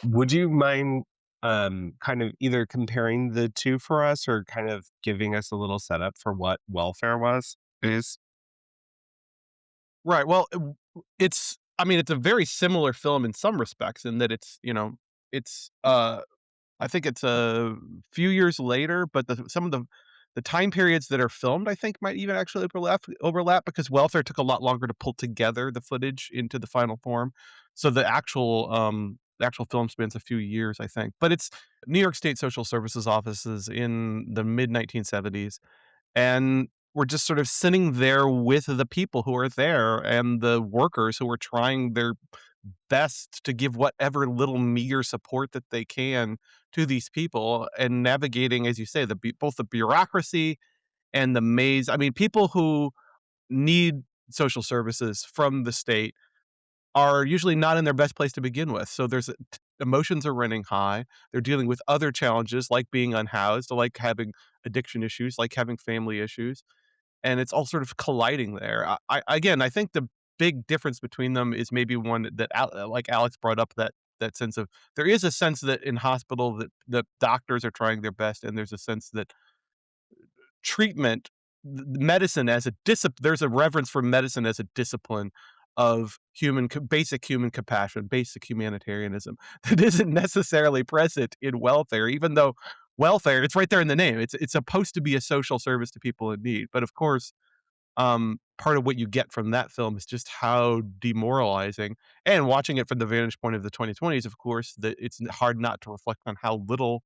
Would you mind kind of either comparing the two for us or kind of giving us a little setup for what welfare is? Right, well, it's I mean, it's a very similar film in some respects in that it's, it's, I think it's a few years later, but some of the time periods that are filmed, I think, might even actually overlap because Welfare took a lot longer to pull together the footage into the final form. So the actual film spans a few years, I think. But it's New York State Social Services offices in the mid-1970s, and we're just sort of sitting there with the people who are there and the workers who are trying their best to give whatever little meager support that they can to these people and navigating, as you say, both the bureaucracy and the maze. I mean, people who need social services from the state are usually not in their best place to begin with. So emotions are running high. They're dealing with other challenges like being unhoused, like having addiction issues, like having family issues, and it's all sort of colliding there. I think the big difference between them is maybe one that like Alex brought up, that sense of there is a sense that in hospital that the doctors are trying their best, and there's a sense that treatment, medicine as a discipline, there's a reverence for medicine as a discipline of basic human compassion, basic humanitarianism that isn't necessarily present in welfare, even though welfare, it's right there in the name. It's supposed to be a social service to people in need, but of course, part of what you get from that film is just how demoralizing, and watching it from the vantage point of the 2020s, of course, that it's hard not to reflect on how little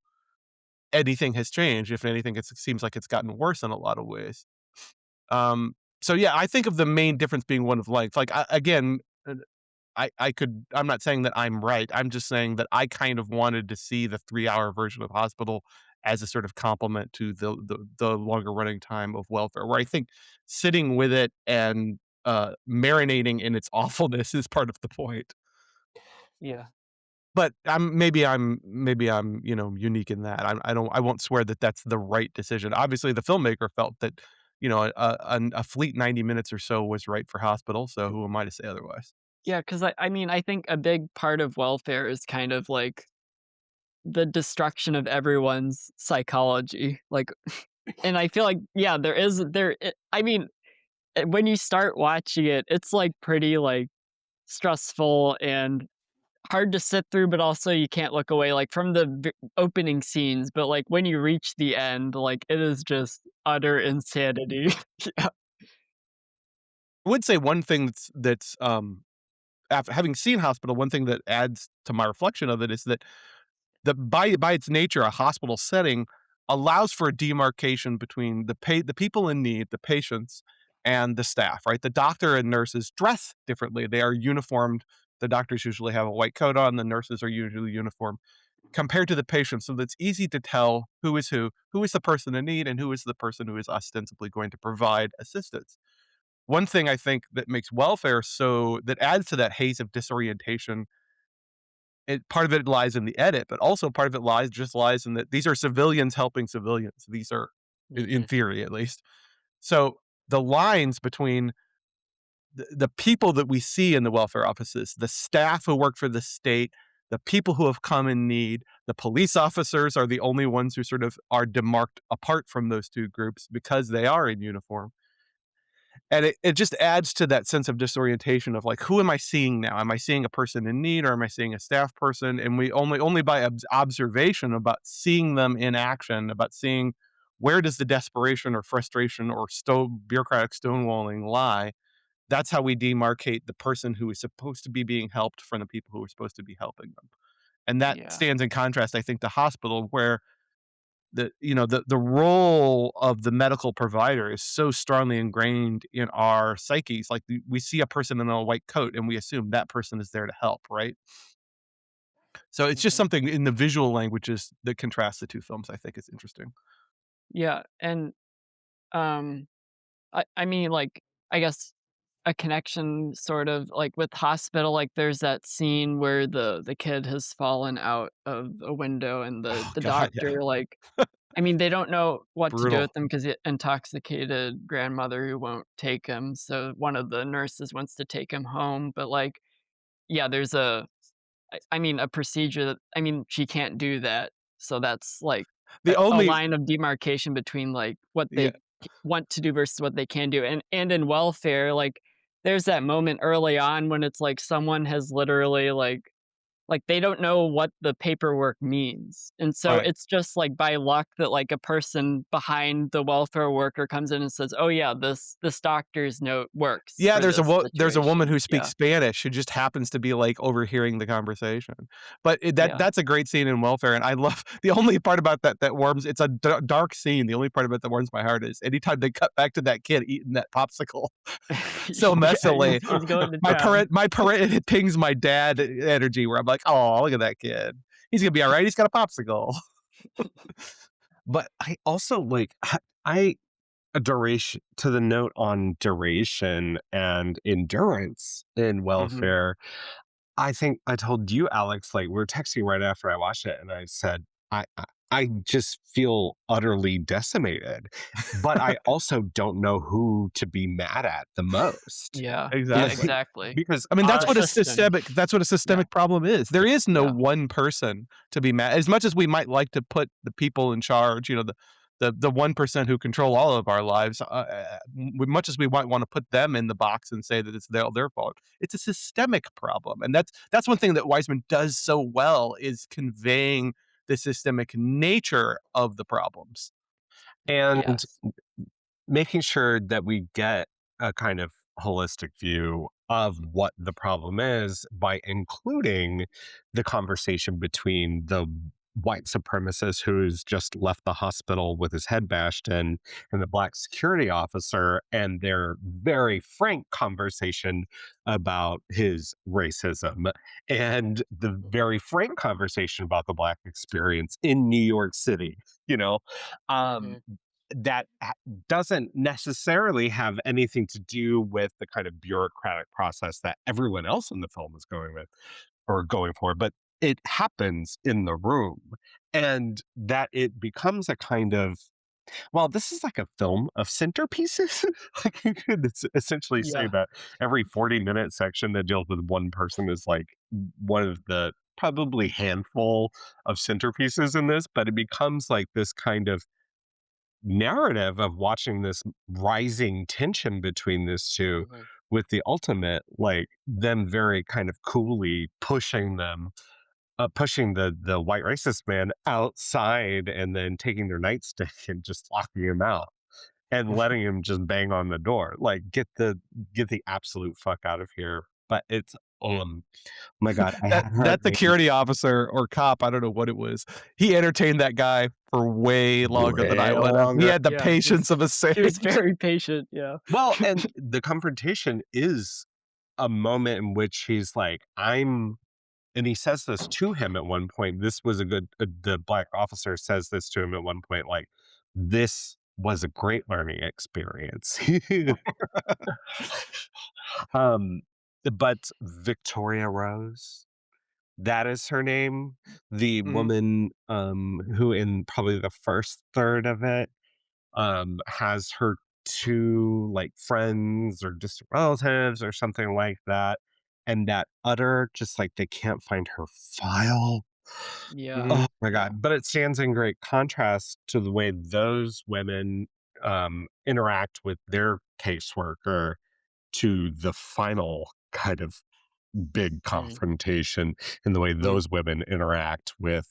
anything has changed. If anything, it seems like it's gotten worse in a lot of ways. So yeah, I think of the main difference being one of length. Like, again, I'm not saying that I'm right. I'm just saying that I kind of wanted to see the 3-hour version of Hospital as a sort of complement to the longer running time of Welfare, where I think sitting with it and, marinating in its awfulness is part of the point. Yeah. But maybe I'm, unique in that. I won't swear that that's the right decision. Obviously, the filmmaker felt that, a fleet 90 minutes or so was right for Hospital, so who am I to say otherwise? Yeah, because I mean, I think a big part of welfare is kind of like the destruction of everyone's psychology, like and I feel like, yeah, I mean, when you start watching it, it's, like, pretty, like, stressful and hard to sit through, but also you can't look away, like, from the opening scenes, but, like, when you reach the end, like, it is just utter insanity. Yeah. I would say one thing after having seen Hospital, one thing that adds to my reflection of it is that by its nature, a hospital setting allows for a demarcation between the people in need, the patients, and the staff, right? The doctor and nurses dress differently. They are uniformed. The doctors usually have a white coat on, the nurses are usually uniform compared to the patient. So that's easy to tell who is the person in need, and who is the person who is ostensibly going to provide assistance. One thing I think that makes welfare that adds to that haze of disorientation, part of it lies in the edit, but also part of it lies in that these are civilians helping civilians. These are, in Mhm. theory at least. So the lines between the people that we see in the welfare offices, the staff who work for the state, the people who have come in need, the police officers are the only ones who sort of are demarked apart from those two groups because they are in uniform. And it just adds to that sense of disorientation of like, who am I seeing now? Am I seeing a person in need, or am I seeing a staff person? And we only by observation, about seeing them in action, about seeing where does the desperation or frustration or bureaucratic stonewalling lie. That's how we demarcate the person who is supposed to be being helped from the people who are supposed to be helping them. And that Yeah. stands in contrast, I think, to Hospital, where the role of the medical provider is so strongly ingrained in our psyches. Like we see a person in a white coat and we assume that person is there to help, right? So it's just Mhm. something in the visual languages that contrasts the two films. I think is interesting. Yeah, and, um, I mean, like, I guess a connection sort of like with Hospital, like, there's that scene where the kid has fallen out of a window and Oh the God, yeah, doctor, like I mean, they don't know what to do brutal. with him because the intoxicated grandmother who won't take him, so one of the nurses wants to take him home, but, like, yeah, there's I mean, a procedure that I mean, she can't do that, so that's, like, The a only line of demarcation between, like, what Yeah, they want to do versus what they can do, and in welfare, like, there's that moment early on when it's like someone has literally, like, they don't know what the paperwork means, and so right. it's just, like, by luck that, like, a person behind the welfare worker comes in and says, "Oh, yeah, this doctor's note works Yeah, for this there's a woman situation." who speaks Yeah, Spanish who just happens to be, like, overhearing the conversation. But yeah. that's a great scene in Welfare, and I love the only part about that warms it's a dark scene, the only part about that warms my heart is anytime they cut back to that kid eating that popsicle so Yeah, messily, he's going to town. my parent it pings my dad energy where I'm like, "Oh, look at that kid. He's gonna be alright, he's got a popsicle." But I also like I a duration to the note on duration and endurance in Mhm. welfare. I think I told you, Alex, like we were texting right after I watched it, and I said, I just feel utterly decimated, but I also don't know who to be mad at the most. Yeah, yeah, Be- Exactly. exactly. because I mean, The I, system. that's what a Yeah, systemic problem is. There is no yeah. one person to be mad as much as we might like to put the people in charge, the 1% who control all of our lives, much as we might wanna put them in the box and say that it's their fault, it's a systemic problem, and that's one thing that Wiseman does so well is conveying the systemic nature of the problems. and Yes. making sure that we get a kind of holistic view of what the problem is by including the conversation between the white supremacist who's just left the hospital with his head bashed in and the black security officer and their very frank conversation about his racism and the very frank conversation about the black experience in New York City, you know um Mhm. that doesn't necessarily have anything to do with the kind of bureaucratic process that everyone else in the film is going with or going for, but it happens in the room and that it becomes a kind of well, this is like a film of centerpieces. Like you could essentially say Yeah. that every 40-minute section that deals with one person is like one of the probably handful of centerpieces in this, but it becomes like this kind of narrative of watching this rising tension between these two Mhm. with the ultimate like them very kind of coolly pushing the white racist man outside and then taking their nightstick and just locking him out and letting him just bang on the door like get the absolute fuck out of here. But it's my god, I That had her that name security officer or cop, I don't know what it was, he entertained that guy for way longer than I way would have. He longer. had the Yeah, patience of a he was saint. very patient, yeah. Well, and the confrontation is a moment in which he's like, I'm and he says this to him at one point. This was a good, the black officer says this to him at one point, like, this was a great learning experience. um, but Victoria Rose, that is her name. The Mhm. woman who in probably the first third of it has her two like friends or distant relatives or something like that. And that utter, just like they can't find her file. Yeah, Oh Mhm. my yeah. God. But it stands in great contrast to the way those women interact with their caseworker to the final kind of big Mhm, confrontation in the way Mm. those women interact with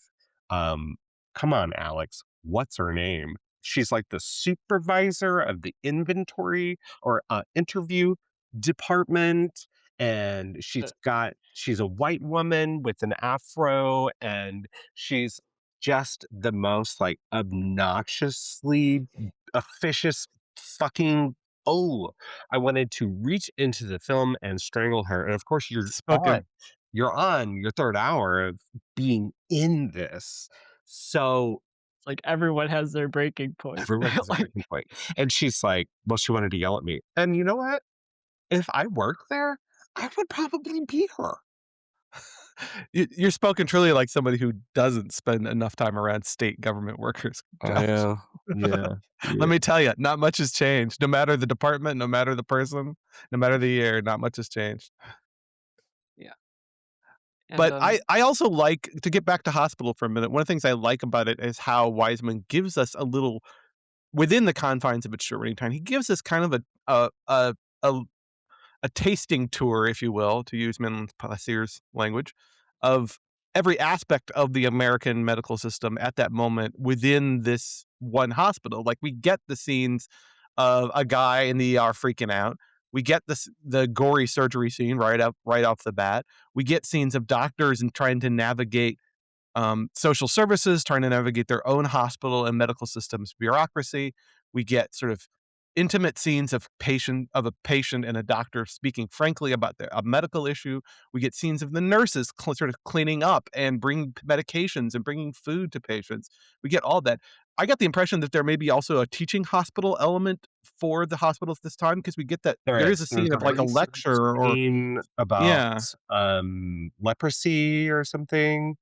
um come on, Alex, what's her name? She's like the supervisor of the inventory or interview department, and uh, she's a white woman with an afro, and she's just the most like obnoxiously officious fucking, oh, I wanted to reach into the film and strangle her. And of course Spoken. you're on your third hour of being in this. So It's like everyone has their breaking point. everyone has a Like, breaking point. And she's like, well, she wanted to yell at me. And you know what? If I worked there, I would probably be her. You're spoken truly like somebody who doesn't spend enough time around state government workers, Oh Josh. yeah. Yeah. Let Yeah. me tell you, not much has changed. No matter the department, no matter the person, no matter the year, not much has changed. yeah, and, But I also like to get back to hospital for a minute, one of the things I like about it is how Wiseman gives us a little within the confines of its short running time, he gives us kind of a a tasting tour, if you will, to use Mendel's Passier's language, of every aspect of the American medical system at that moment within this one hospital. Like we get the scenes of a guy in the ER freaking out. We get the gory surgery scene right off the bat. We get scenes of doctors and trying to navigate social services, trying to navigate their own hospital and medical systems bureaucracy. We get sort of intimate scenes of a patient and a doctor speaking frankly about a medical issue. We get scenes of the nurses sort of cleaning up and bringing medications and bringing food to patients. We get all that. I got the impression that there may be also a teaching hospital element for the hospitals this time because we get that there is a There's scene a of like a research lecture or scene about yeah. leprosy or something.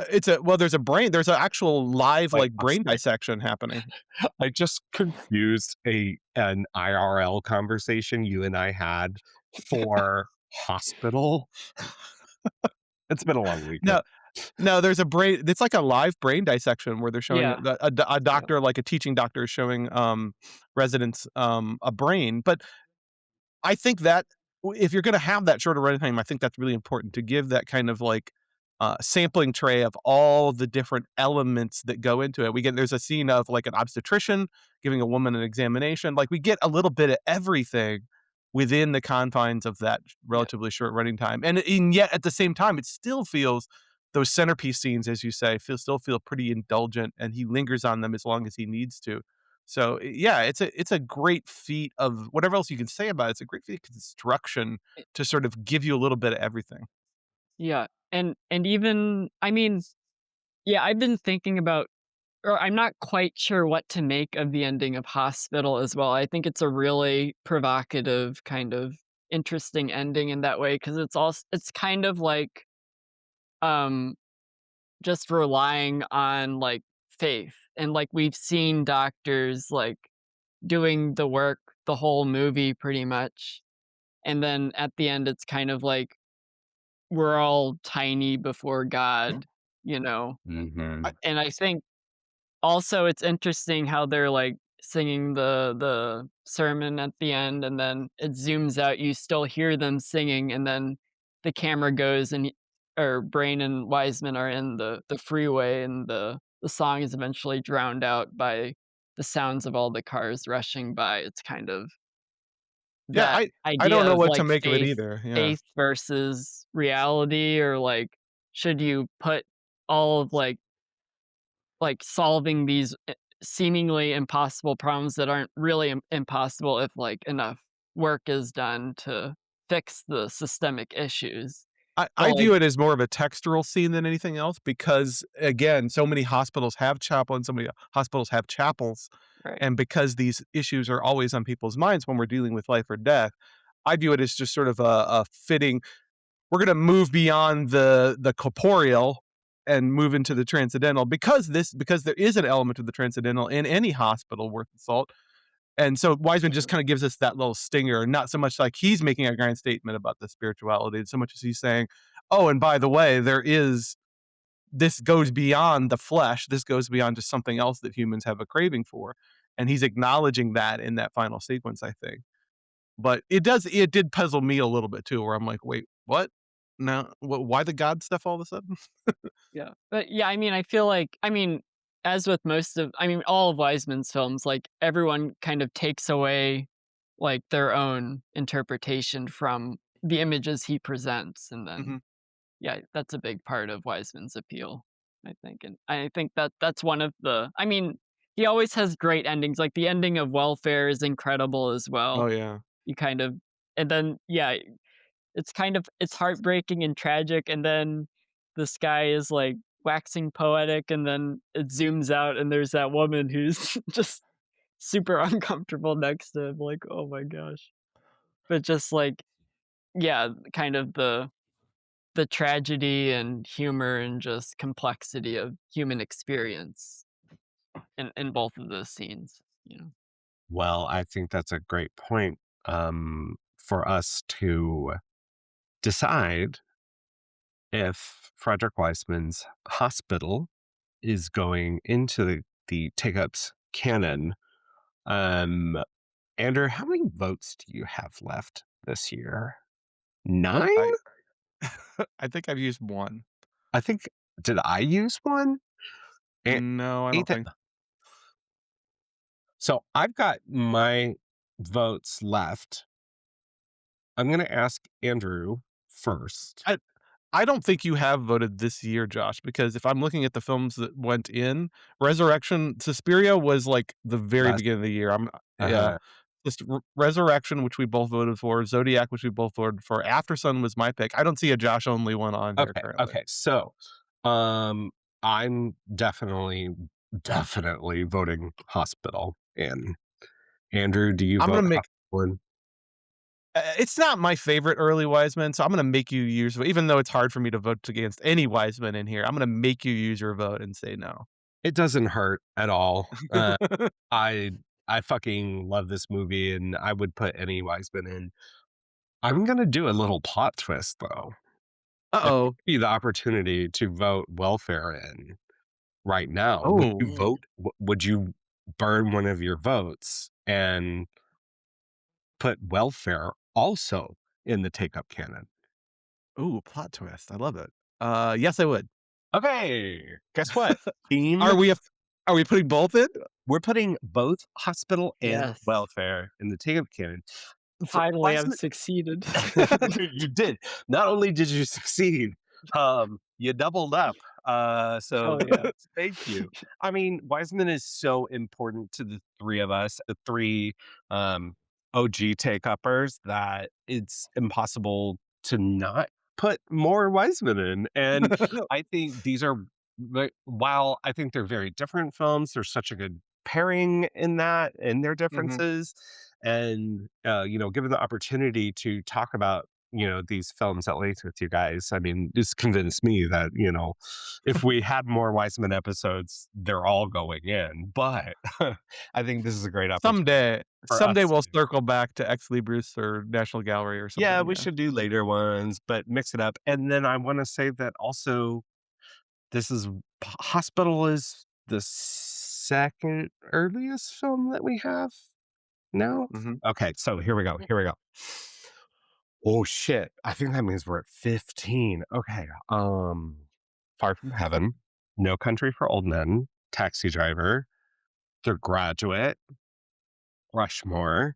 It's a well, there's an actual live, Like like, brain hospital. dissection happening. I just confused an IRL conversation you and I had for hospital. It's been a long weekend. No, no, there's a brain it's like a live brain dissection where they're showing yeah, a yeah, doctor, like a teaching doctor is showing, residents, a brain, but I think that if you're gonna have that shorter running time, I think that's really important to give that kind of like, sampling tray of all the different elements that go into it. There's a scene of like an obstetrician giving a woman an examination. Like we get a little bit of everything within the confines of that yeah, relatively short running time. And yet at the same time, it still feels those centerpiece scenes, as you say, still feel pretty indulgent and he lingers on them as long as he needs to. So, yeah, it's a great feat of whatever else you can say about it, it's a great feat of construction eh, to sort of give you a little bit of everything. yeah, and even I mean, yeah, I've been thinking about or I'm not quite sure what to make of the ending of Hospital as well. I think it's a really provocative, kind of interesting ending in that way because it's kind of like, um, just relying on, like, faith, and, like, we've seen doctors, like, doing the work the whole movie pretty much, and then at the end, it's kind of like we're all tiny before God, you know? I Mhm. And I think also it's interesting how they're, like, singing the sermon at the end, and then it zooms out, you still hear them singing, and then the camera goes and or Brain and Wiseman are in the freeway, and the song is eventually drowned out by the sounds of all the cars rushing by. It's kind of yeah, that I don't idea know of, what to like, make of it either, yeah. faith versus reality, or, like, should you put all of, solving these, seemingly impossible problems that aren't really impossible if, like, enough work is done to fix the systemic issues. But, I like view it as more of a textural scene than anything else because, again, so many hospitals have chaplains, so many hospitals have chapels, right, and because these issues are always on people's minds when we're dealing with life or death, I view it as just sort of a fitting we're gonna move beyond the corporeal and move into the transcendental because there is an element of the transcendental in any hospital worth the salt. And so Wiseman just mhm, kind of gives us that little stinger, not so much like he's making a grand statement about the spirituality, so much as he's saying, "Oh, and by the way, this goes beyond the flesh. This goes beyond just something else that humans have a craving for." And he's acknowledging that in that final sequence, I think. But it did puzzle me a little bit too, where I'm like, "Wait, what? No, why the God stuff all of a sudden?" yeah. But, yeah, I mean, I feel like as with most of all of Wiseman's films, like, everyone kind of takes away, like, their own interpretation from the images he presents, and then Mhm. yeah, that's a big part of Wiseman's appeal. I think, and I think that that's one of the I mean, he always has great endings, like, the ending of Welfare is incredible as Oh, well. yeah. You kind of and then, yeah, it's heartbreaking and tragic, and then the sky is, like, waxing poetic, and then it zooms out, and there's that woman who's just super uncomfortable next to him, like, "Oh my gosh." But just, like yeah, kind of the tragedy and humor and just complexity of human experience in both of those scenes, you know? Well, I think that's a great point, for us to decide if Frederick Wiseman's hospital is going into the Take Up's canon. Um, Andrew, how many votes do you have left this year? 9? I I think I've used 1. I think did I use 1? And No, I don't Ethan, think so I've got my votes left. I'm gonna ask Andrew first. I I don't think you have voted this year, Josh, because if I'm looking at the films that went in, Suspiria was, like, the very Last beginning of the year. Yeah. uh Just Resurrection, which we both voted for, Zodiac, which we both voted for, After Sun was my pick. I don't see a Josh only one on here Okay, currently. okay. So, um, I'm definitely voting hospital. And Andrew, do you I'm vote gonna make hospital? it's not my favorite early Wiseman, so I'm gonna make you use even though it's hard for me to vote against any Wiseman in here, I'm gonna make you use your vote and say no. It doesn't hurt at all. I I fucking love this movie, and I would put any Wiseman in. I'm gonna do a little plot twist though. I'm gonna Uh-oh. give you the opportunity to vote welfare in right now. Would Oh. you vote? Would you burn one of your votes and put welfare also in the take up canon? Ooh, plot twist. I love it. Yes, I would. Okay, guess what? Team, Are we a are we putting both in? we're putting both hospital and Yes. welfare in the take up canon. Finally, Why I've isn't succeeded. you did. Not only did you succeed, you doubled up. So Oh, yeah. thank you. I mean, Wiseman is so important to the three of us, the three um, OG take uppers, that it's impossible to not put more Wiseman in. And I think these are, while I think they're very different films, there's such a good pairing in that and their Mhm. differences. And given the opportunity to talk about these films at length with you guys, I mean, this convinced me that if we had more Wiseman episodes, they're all going in. But I think this is a great opportunity for Someday us we'll to. circle back to Ex Libris or National Gallery or Yeah, something, we yeah. should do later ones, but mix it up. And then I want to say that also, this is Hospital is the second earliest film that we have now. Mhm. Okay, so here we go. Here we go. Oh shit. I think that means we're at 15. Okay. Far From Heaven, No Country for Old Men, Taxi Driver, The Graduate, Rushmore,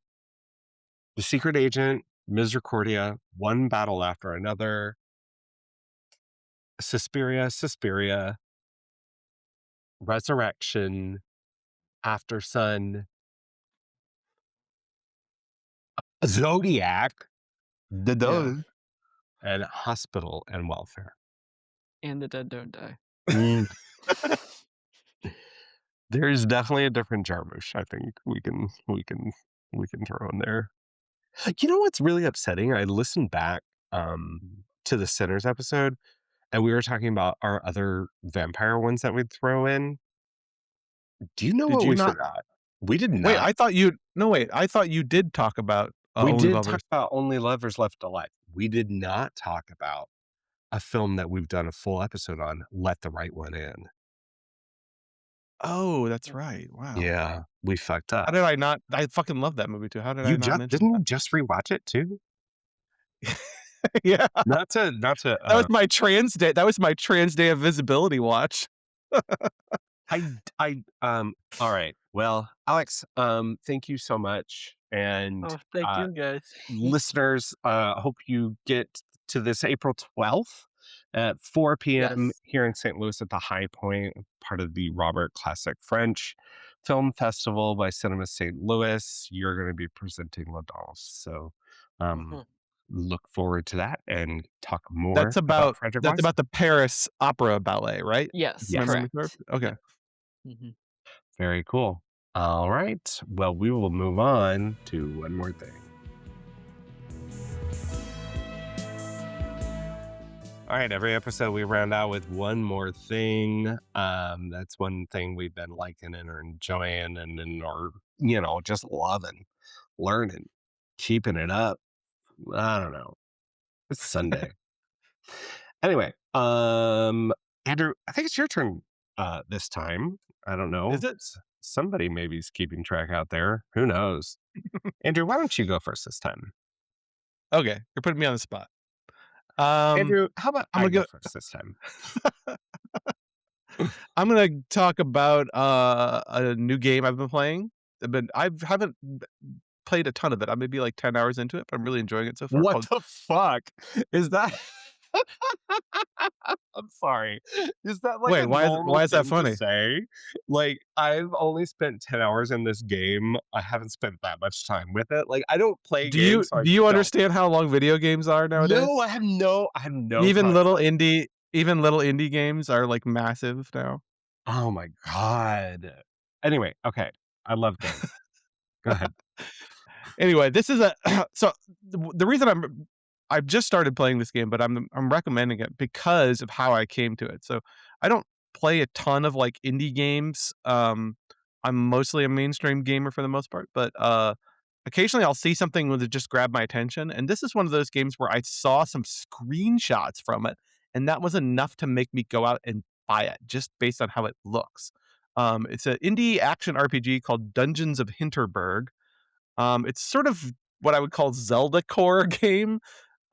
The Secret Agent, Misericordia, One Battle After Another, Suspiria, Resurrection, After Sun, Zodiac, The Yeah. Dove, and Hospital and Welfare. And the dead don't die. Mm, there's definitely a different Jarmusch. I think we can throw in there. You know what's really upsetting? I listened back to the Sinners episode, and we were talking about our other vampire ones that we'd throw in. Do you know Did what you we not forgot? We did wait, not. I thought you no, wait, I thought you did talk about, We Only did talk Lovers. about Only Lovers Left Alive. We did not talk about a film that we've done a full episode on, Let the Right One In. Oh, that's right, wow. Yeah, we fucked How up. did I not I fucking love that movie too, how did I You not just mention didn't that? you just rewatch it too? Yeah, Not to that was my trans day of visibility watch. all right. Well, Alex, thank you so much. And Oh, thank uh you, guys. listeners, hope you get to this April 12th at 4 p.m. Yes. here in St. Louis at the High Point, part of the Robert Classic French Film Festival by Cinema St. Louis. You're going to be presenting La Danse. So um, Mhm. look forward to that and talk That's more about about Frederick that's Weiss. about the Paris Opera Ballet, right? Yes, My Yes, memory serves? correct. Okay. Yeah. Mhm. very cool. All right. Well, we will move on to one more thing. All right, every episode we round out with one more thing. That's one thing we've been liking and are enjoying and are, just loving, learning, keeping it up. I don't know. It's Sunday. Anyway, Andrew, I think it's your turn this time. I don't Is know. it? Somebody maybe is keeping track out there. Who knows? Andrew, why don't you go first this time? Okay, you're putting me on the spot. Um, Andrew, how about I'm I gonna go go first this time? I'm gonna talk about, a new game I've been playing. I haven't played a ton of it. I'm maybe like 10 hours into it, but I'm really enjoying it so far What called the fuck is that? I'm sorry. Is that like Wait, a normal why is that thing to funny? say? Like, I've only spent 10 hours in this game. I haven't spent that much time with it. Like, I don't play games, so I Do you don't. understand how long video games are No, nowadays? I have no Even concept. little indie games are, like, massive now. Oh my god. Anyway, okay. I love games. Go ahead. Anyway, this is a so the reason I've just started playing this game, but I'm recommending it because of how I came to it. So I don't play a ton of like indie games. I'm mostly a mainstream gamer for the most part, but occasionally I'll see something that just grab my attention. And this is one of those games where I saw some screenshots from it, and that was enough to make me go out and buy it just based on how it looks. It's an indie action RPG called Dungeons of Hinterberg. It's sort of what I would call Zelda core game.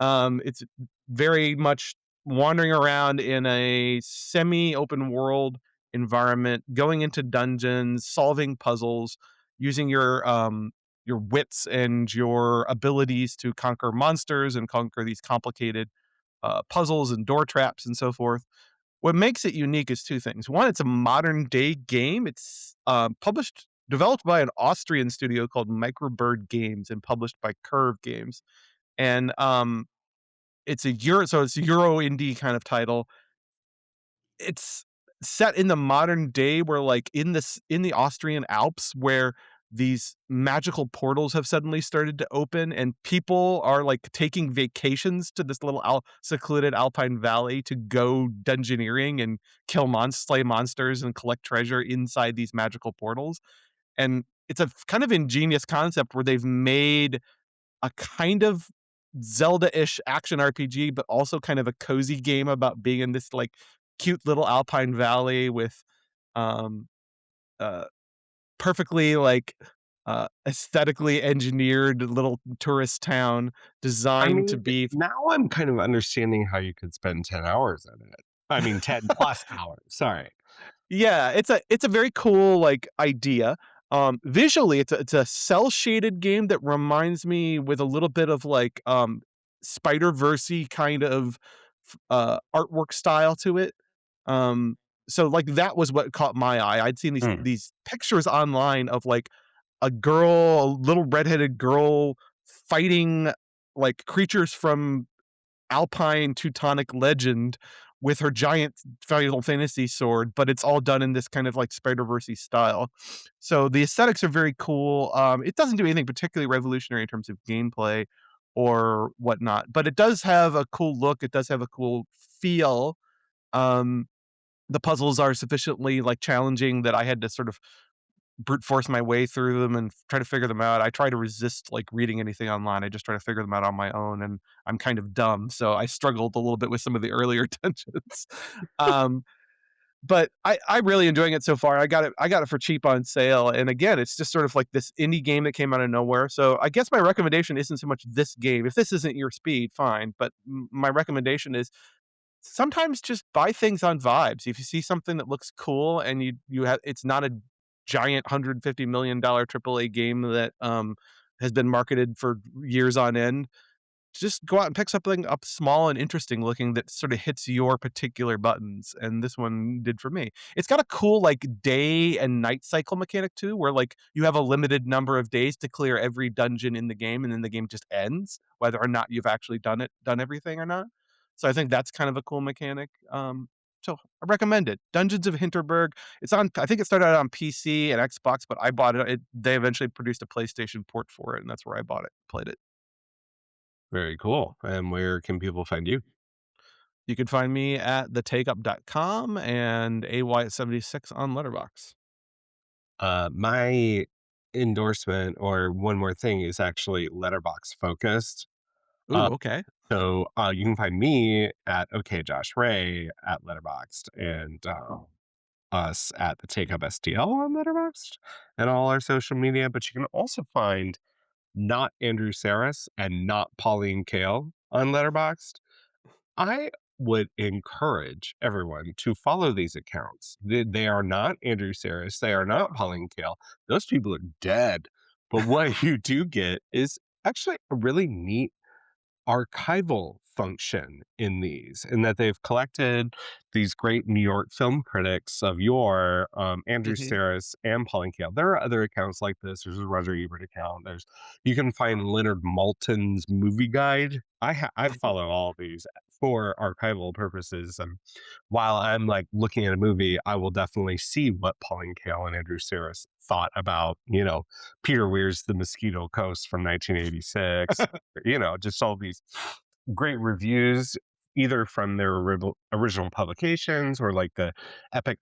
It's very much wandering around in a semi-open world environment, going into dungeons, solving puzzles, using your wits and your abilities to conquer monsters and conquer these complicated puzzles and door traps and so forth. What makes it unique is two things. One, it's a modern day game. It's developed by an Austrian studio called Microbird Games and published by Curve Games. And it's a Euro indie kind of title. It's set in the modern day where like in the Austrian Alps where these magical portals have suddenly started to open and people are like taking vacations to this little secluded alpine valley to go dungeoneering and slay monsters and collect treasure inside these magical portals. And it's a kind of ingenious concept where they've made a kind of Zelda-ish action RPG, but also kind of a cozy game about being in this, like, cute little alpine valley with, um, uh, perfectly, like, aesthetically engineered little tourist town I designed to mean, be. now I'm kind of understanding how you could spend 10 hours in it. I mean, 10 plus hours. Sorry. Yeah, it's a very cool, like, idea. Visually, it's a cell shaded game that reminds me with a little bit of, like, Spider-Verse-y kind of artwork style to it. Um, so, like, that was what caught my eye. I'd seen Mm. these pictures online of, like, a little redheaded girl fighting, like, creatures from Alpine Teutonic legend with her giant Final Fantasy sword, but it's all done in this kind of like Spider-Verse style. So the aesthetics are very cool. It doesn't do anything particularly revolutionary in terms of gameplay or whatnot, but it does have a cool look. It does have a cool feel. Um, the puzzles are sufficiently like challenging that I had to sort of brute force my way through them and try to figure them out. I try to resist like reading anything online. I just try to figure them out on my own, and I'm kind of dumb, so I struggled a little bit with some of the earlier dungeons. Um, but I'm really enjoying it so far. I got it for cheap on sale, and again, it's just sort of like this indie game that came out of nowhere. So I guess my recommendation isn't so much this game. If this isn't your speed, fine. But my recommendation is sometimes just buy things on vibes. If you see something that looks cool and you have it's not a giant $150 million AAA game that has been marketed for years on end, just go out and pick something up small and interesting looking that sort of hits your particular buttons, and this one did for me. It's got a cool, like, day and night cycle mechanic too, where, like, you have a limited number of days to clear every dungeon in the game, and then the game just ends, whether or not you've actually done everything or not. So I think that's kind of a cool mechanic. So I recommend it. Dungeons of Hinterberg. It's on I think it started out on PC and Xbox, but I bought it. They eventually produced a PlayStation port for it, and that's where I bought it, played it. Very cool. And where can people find you? You can find me at thetakeup.com and AY76 on Letterbox. My endorsement or one more thing is actually letterbox focused. Ooh, okay. You can find me at OK Josh Ray at Letterboxd and us at the Take Up STL on Letterboxd and all our social media. But you can also find not Andrew Saris and not Pauline Kael on Letterboxd. I would encourage everyone to follow these accounts. They are not Andrew Saris. They are not Pauline Kael. Those people are dead. But what you do get is actually a really neat archival function in these, in that they've collected these great New York film critics of yore, Andrew Mhm. Saris and Pauline Kael. There are other accounts like this. There's a Roger Ebert account. You can find Leonard Maltin's movie guide. I follow all these for archival purposes. And while I'm like looking at a movie, I will definitely see what Pauline Kael and Andrew Saris thought about, Peter Weir's The Mosquito Coast from 1986, just all these great reviews, either from their original publications or like the epic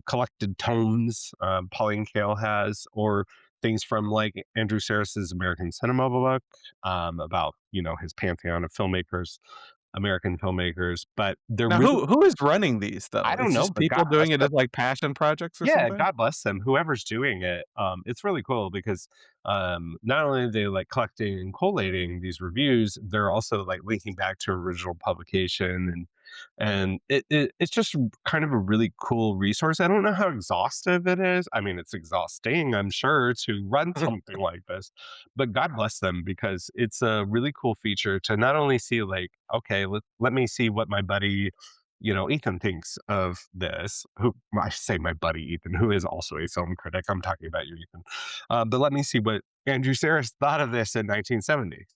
collected tomes Pauline Kael has, or things from like Andrew Saris's American Cinema book about, his pantheon of filmmakers, American filmmakers. But they're Now really, who is running these though? I don't It's know, just but people doing it as, like, passion projects or yeah, something? God bless them. Whoever's doing it, it's really cool because not only are they like collecting and collating these reviews, they're also like linking back to original publication, and it's just kind of a really cool resource. I don't know how exhaustive it is. I mean, it's exhausting, I'm sure, to run something like this, but God bless them because it's a really cool feature to not only see like, okay, let me see what my buddy Ethan thinks of this, who I say my buddy Ethan, who is also a film critic. I'm talking about you, Ethan. But let me see what Andrew Saris thought of this in 1970.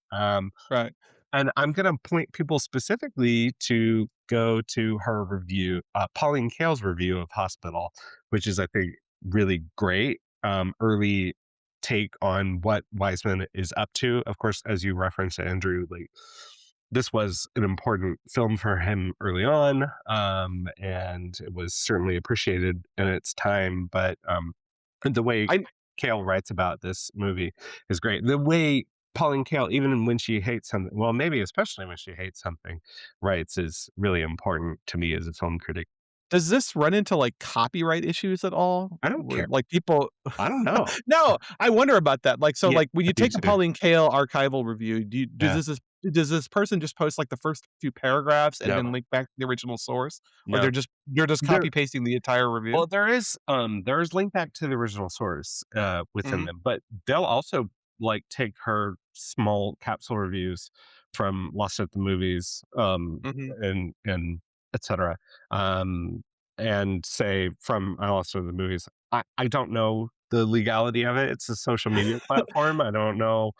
Right. And I'm going to point people specifically to go to her review, Pauline Kael's review of Hospital, which is, I think, really great. Early take on what Wiseman is up to. Of course, as you referenced, Andrew, like this was an important film for him early on, and it was certainly appreciated in its time. But the way I Kale writes about this movie is great. The way Pauline Kael, even when she hates something, well, maybe especially when she hates something, writes is really important to me as a film critic. Does this run into, like, copyright issues at all? I don't Where, care. like, people I don't know. No, I wonder about that. Like, so, Yeah, like, when I you do take a too. Pauline Kael archival review, Yeah. does this person just post, like, the first few paragraphs and No. then link back to the original source? Or No. they're just There copy pasting the entire review? Well, there is link back to the original source, within Mhm, them, but they'll also, like, take her small capsule reviews from Lost at the Movies, mhm. and etcetera, and say from Lost at the Movies. I don't know the legality of it. It's a social media platform. I don't know,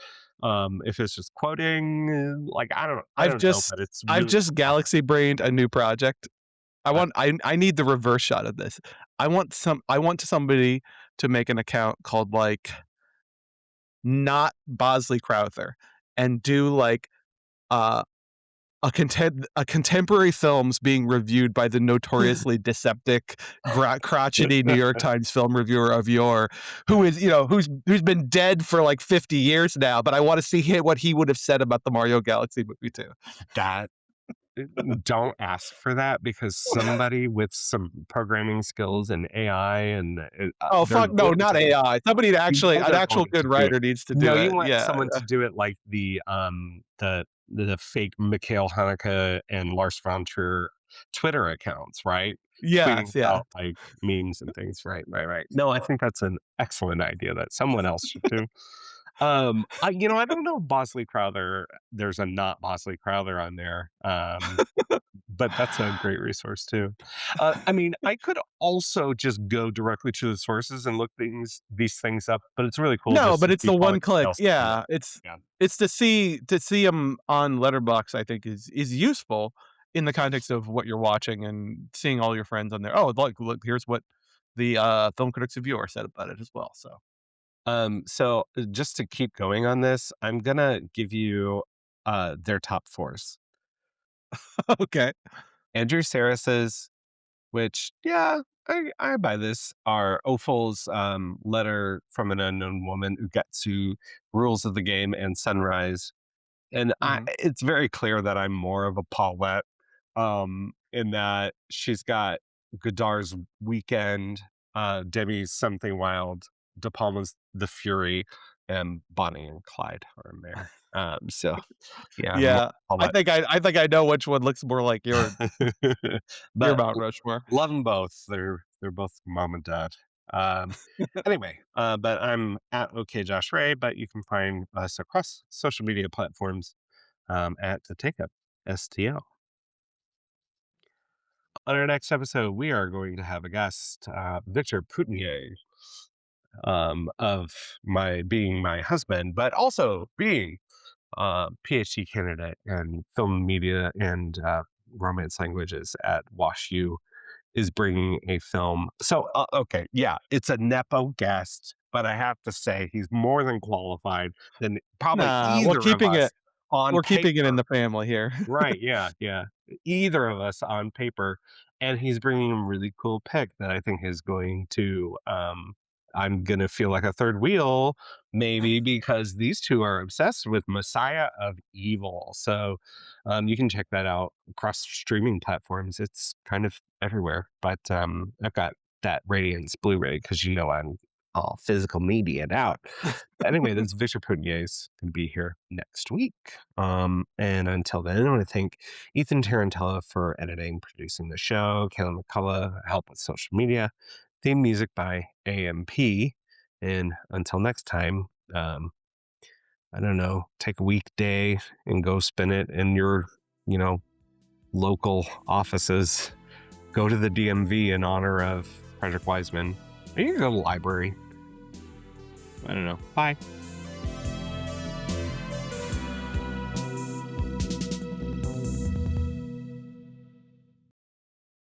if it's just quoting, like, I don't know, but it's I've really just cool. galaxy brained a new project. I need the reverse shot of this. I want somebody to make an account called, like, not Bosley Crowther and do, like, uh, a contemporary films being reviewed by the notoriously deceptic, crotchety New York Times film reviewer of yore, who is, who's been dead for, like, 50 years now, but I wanna see what he would have said about the Mario Galaxy movie too. That Don't ask for that because somebody with some programming skills and AI and, Oh, they're fuck no, going not to AI. Somebody to you actually know an they're actual going good to do it. writer needs to No, do you it. want Yeah, someone to do it like the fake Mikhail Hanukkah and Lars von Trier Twitter accounts, right? Tweeting yes, yeah. out, like, memes and things. Right, right, right. No, I think that's an excellent idea that someone else should do. I don't know if Bosley Crowther. There's a not Bosley Crowther on there. But that's a great resource too. I mean, I could also just go directly to the sources and look these things up, but it's really cool No, just but to it's see the product one click. details on that. Yeah, Yeah. it's to see them on Letterboxd, I think is useful in the context of what you're watching and seeing all your friends on there. "Oh, look, here's what the, film critics reviewer said about it as well," so So just to keep going on this, I'm gonna give you their top fours. okay. Andrew Sarris's, which yeah, I buy this, are Ophal's letter from an unknown woman who gets to rules of the game and Sunrise. And Mhm. it's very clear that I'm more of a Paulette, in that she's got Godar's Weekend, Debbie's Something Wild, De Palma's The Fury, and Bonnie and Clyde are in there. So yeah, I'm more Yeah, Paulette. I think I know which one looks more like your But Mount Rushmore. love them both. They're both mom and dad. Um, anyway, but I'm at OK Josh Ray, but you can find us across social media platforms at the Take Up STL. On our next episode, we are going to have a guest, Victor Poutinier, of my husband, but also being PhD candidate in film media and romance languages at WashU, is bringing a film. So, okay, yeah, it's a Nepo guest, but I have to say he's more than qualified than probably Nah, either of us on we're keeping it in paper. the family here. Right, yeah, yeah. Either of us on paper, and he's bringing a really cool pick that I think is going to, I'm gonna feel like a third wheel, maybe because these two are obsessed with Messiah of Evil. So, you can check that out across streaming platforms. It's kind of everywhere, but, I've got that Radiance Blu-ray because I'm all physical media out. Anyway, this is Victor Pugnier's going to be here next week. And until then, I want to thank Ethan Tarantella for editing, producing the show, Kayla McCullough, help with social media, theme music by AMP. And until next time, I don't know, take a weekday and go spend it in your, you know, local offices. Go to the DMV in honor of Frederick Wiseman. Or you can go to the library. I don't know. Bye.